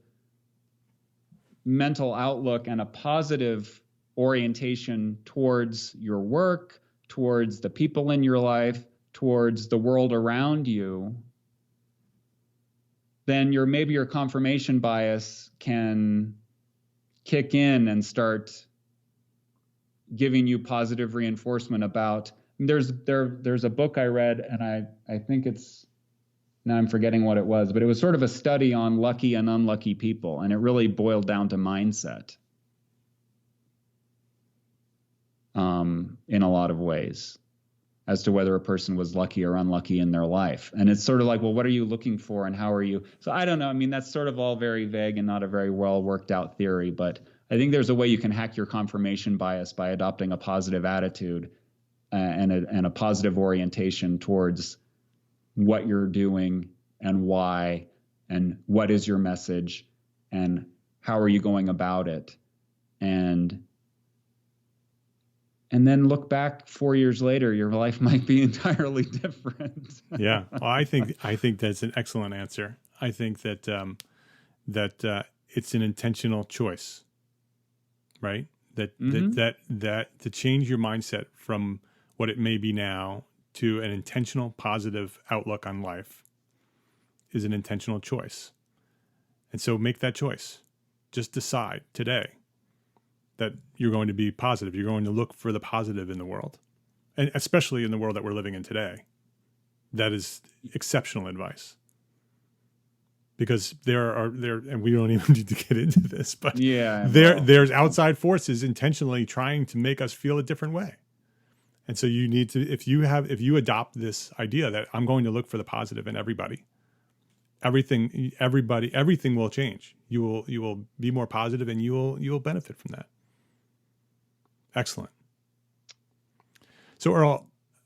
mental outlook and a positive orientation towards your work, towards the people in your life, towards the world around you, then maybe your confirmation bias can kick in and start giving you positive reinforcement about. There's a book I read, and I think now I'm forgetting what it was, but it was sort of a study on lucky and unlucky people, and it really boiled down to mindset in a lot of ways as to whether a person was lucky or unlucky in their life. And it's sort of like, well, what are you looking for and how are you? So I don't know. That's sort of all very vague and not a very well worked out theory, but I think there's a way you can hack your confirmation bias by adopting a positive attitude and a positive orientation towards what you're doing and why and what is your message and how are you going about it, and then look back 4 years later, your life might be entirely different. Yeah, well, I think that's an excellent answer. I think that it's an intentional choice, right? that to change your mindset from what it may be now to an intentional, positive outlook on life is an intentional choice. And so make that choice. Just decide today that you're going to be positive. You're going to look for the positive in the world, and especially in the world that we're living in today. That is exceptional advice. Because there, and we don't even need to get into this, but there's outside forces intentionally trying to make us feel a different way. And so you need to, if you adopt this idea that I'm going to look for the positive in everybody, everything will change. You will be more positive, and you will benefit from that. Excellent. So Earl,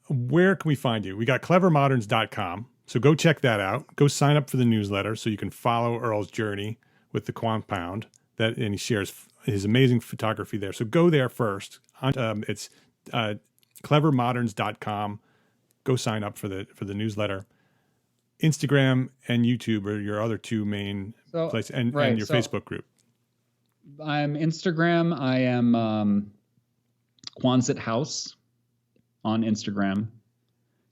where can we find you? We got clevermoderns.com. So go check that out. Go sign up for the newsletter so you can follow Earl's journey with the compound, and he shares his amazing photography there. So go there first. It's clevermoderns.com. Go sign up for the newsletter. Instagram and YouTube are your other two main places, and your Facebook group. I'm Instagram. I am Quonset House on Instagram.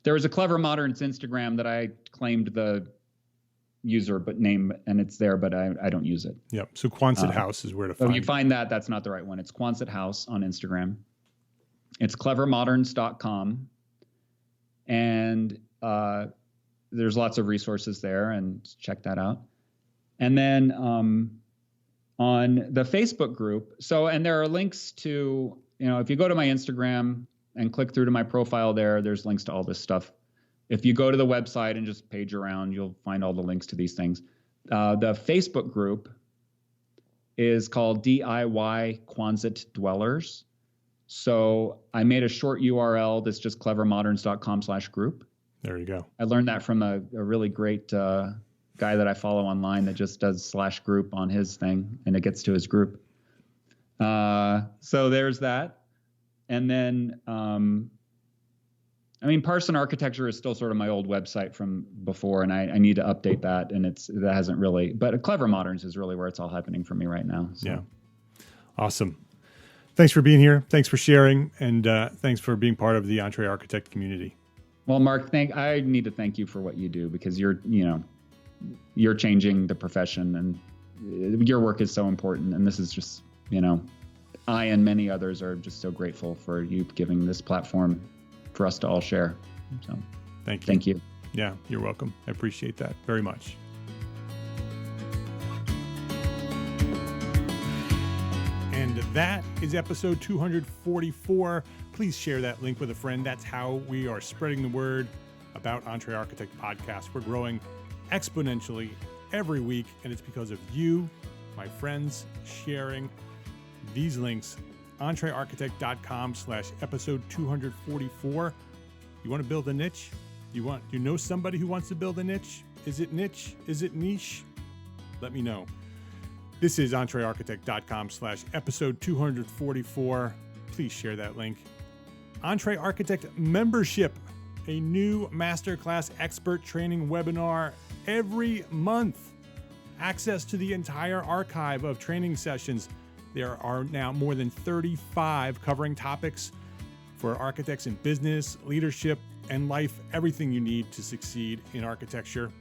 There was a Clever Moderns Instagram that I claimed the user name, and it's there, but I don't use it. Yep. So Quonset House is where to find. So you find that's not the right one. It's Quonset House on Instagram. It's clevermoderns.com, and there's lots of resources there, and check that out. And then on the Facebook group, and there are links to, if you go to my Instagram and click through to my profile there's links to all this stuff. If you go to the website and just page around, you'll find all the links to these things. The Facebook group is called DIY Quonset Dwellers. So I made a short URL that's just clevermoderns.com/group. There you go. I learned that from a really great guy that I follow online that just does /group on his thing, and it gets to his group. So there's that. And then, Parson Architecture is still sort of my old website from before, and I need to update that. And that hasn't really, but Clever Moderns is really where it's all happening for me right now. So. Yeah. Awesome. Thanks for being here. Thanks for sharing. And thanks for being part of the EntreArchitect community. Well, Mark, I need to thank you for what you do, because you're changing the profession, and your work is so important. And this is just, I and many others are just so grateful for you giving this platform for us to all share. So thank you. Thank you. Yeah, you're welcome. I appreciate that very much. And that is episode 244. Please share that link with a friend. That's how we are spreading the word about EntreArchitect podcast. We're growing exponentially every week, and it's because of you, my friends, sharing these links. EntreArchitect.com/episode 244. You want to build a niche? You know somebody who wants to build a niche? Is it niche? Is it niche? Let me know. This is EntreArchitect.com/episode 244. Please share that link. EntreArchitect membership, a new masterclass expert training webinar every month. Access to the entire archive of training sessions. There are now more than 35 covering topics for architects in business, leadership, and life, everything you need to succeed in architecture.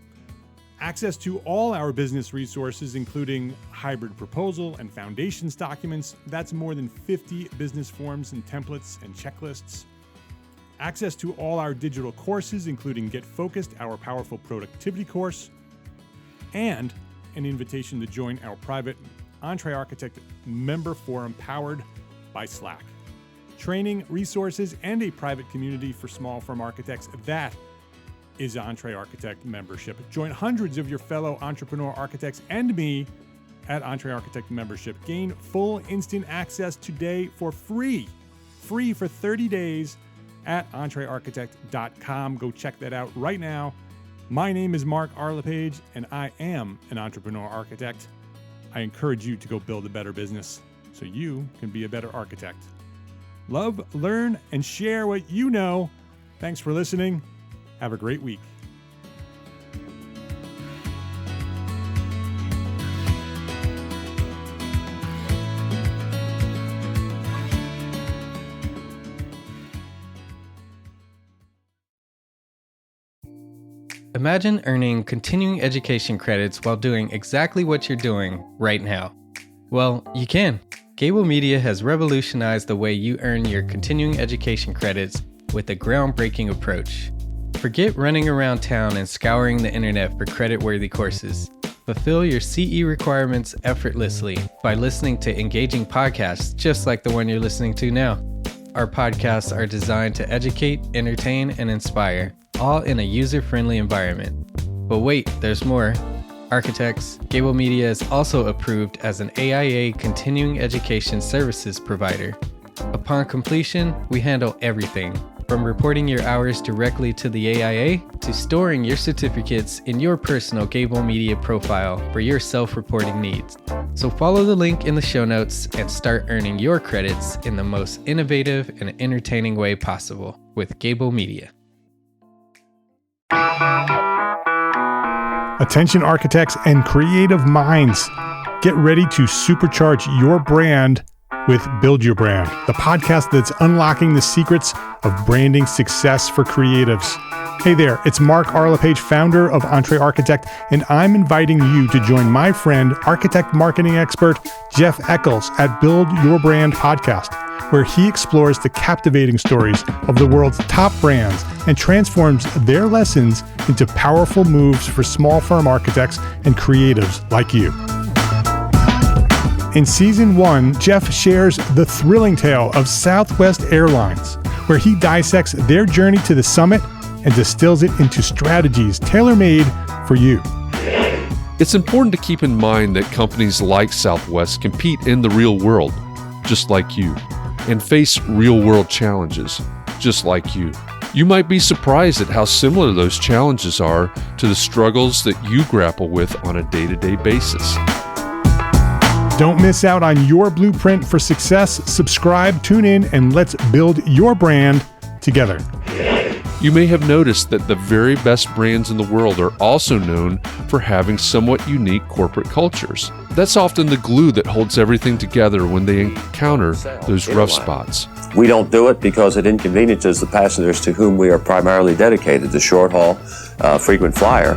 Access to all our business resources, including hybrid proposal and foundations documents. That's more than 50 business forms and templates and checklists. Access to all our digital courses, including Get Focused, our powerful productivity course, and an invitation to join our private EntreArchitect member forum powered by Slack. Training, resources, and a private community for small firm architects. That is EntreArchitect membership. Join hundreds of your fellow entrepreneur architects and me at EntreArchitect membership. Gain full instant access today for free for 30 days at EntreArchitect.com. Go check that out right now. My name is Mark R. LePage, and I am an entrepreneur architect. I encourage you to go build a better business so you can be a better architect. Love, learn, and share what you know. Thanks for listening. Have a great week. Imagine earning continuing education credits while doing exactly what you're doing right now. Well, you can. Gable Media has revolutionized the way you earn your continuing education credits with a groundbreaking approach. Forget running around town and scouring the internet for credit-worthy courses. Fulfill your CE requirements effortlessly by listening to engaging podcasts just like the one you're listening to now. Our podcasts are designed to educate, entertain, and inspire, all in a user-friendly environment. But wait, there's more. Architects, Gable Media is also approved as an AIA continuing education services provider. Upon completion, we handle everything, from reporting your hours directly to the AIA to storing your certificates in your personal Gable Media profile for your self-reporting needs. So follow the link in the show notes and start earning your credits in the most innovative and entertaining way possible with Gable Media. Attention architects and creative minds, get ready to supercharge your brand with Build Your Brand, the podcast that's unlocking the secrets of branding success for creatives. Hey there, it's Mark Arlepage, founder of EntreArchitect, and I'm inviting you to join my friend, architect marketing expert Jeff Eccles at Build Your Brand podcast, where he explores the captivating stories of the world's top brands and transforms their lessons into powerful moves for small firm architects and creatives like you. In Season 1, Jeff shares the thrilling tale of Southwest Airlines, where he dissects their journey to the summit and distills it into strategies tailor-made for you. It's important to keep in mind that companies like Southwest compete in the real world, just like you, and face real-world challenges, just like you. You might be surprised at how similar those challenges are to the struggles that you grapple with on a day-to-day basis. Don't miss out on your blueprint for success. Subscribe, tune in, and let's build your brand together. You may have noticed that the very best brands in the world are also known for having somewhat unique corporate cultures. That's often the glue that holds everything together when they encounter those rough spots. We don't do it because it inconveniences the passengers to whom we are primarily dedicated, the short haul, frequent flyer.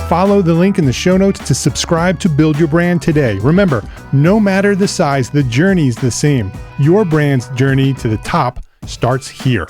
Follow the link in the show notes to subscribe to Build Your Brand today. Remember, no matter the size, the journey's the same. Your brand's journey to the top starts here.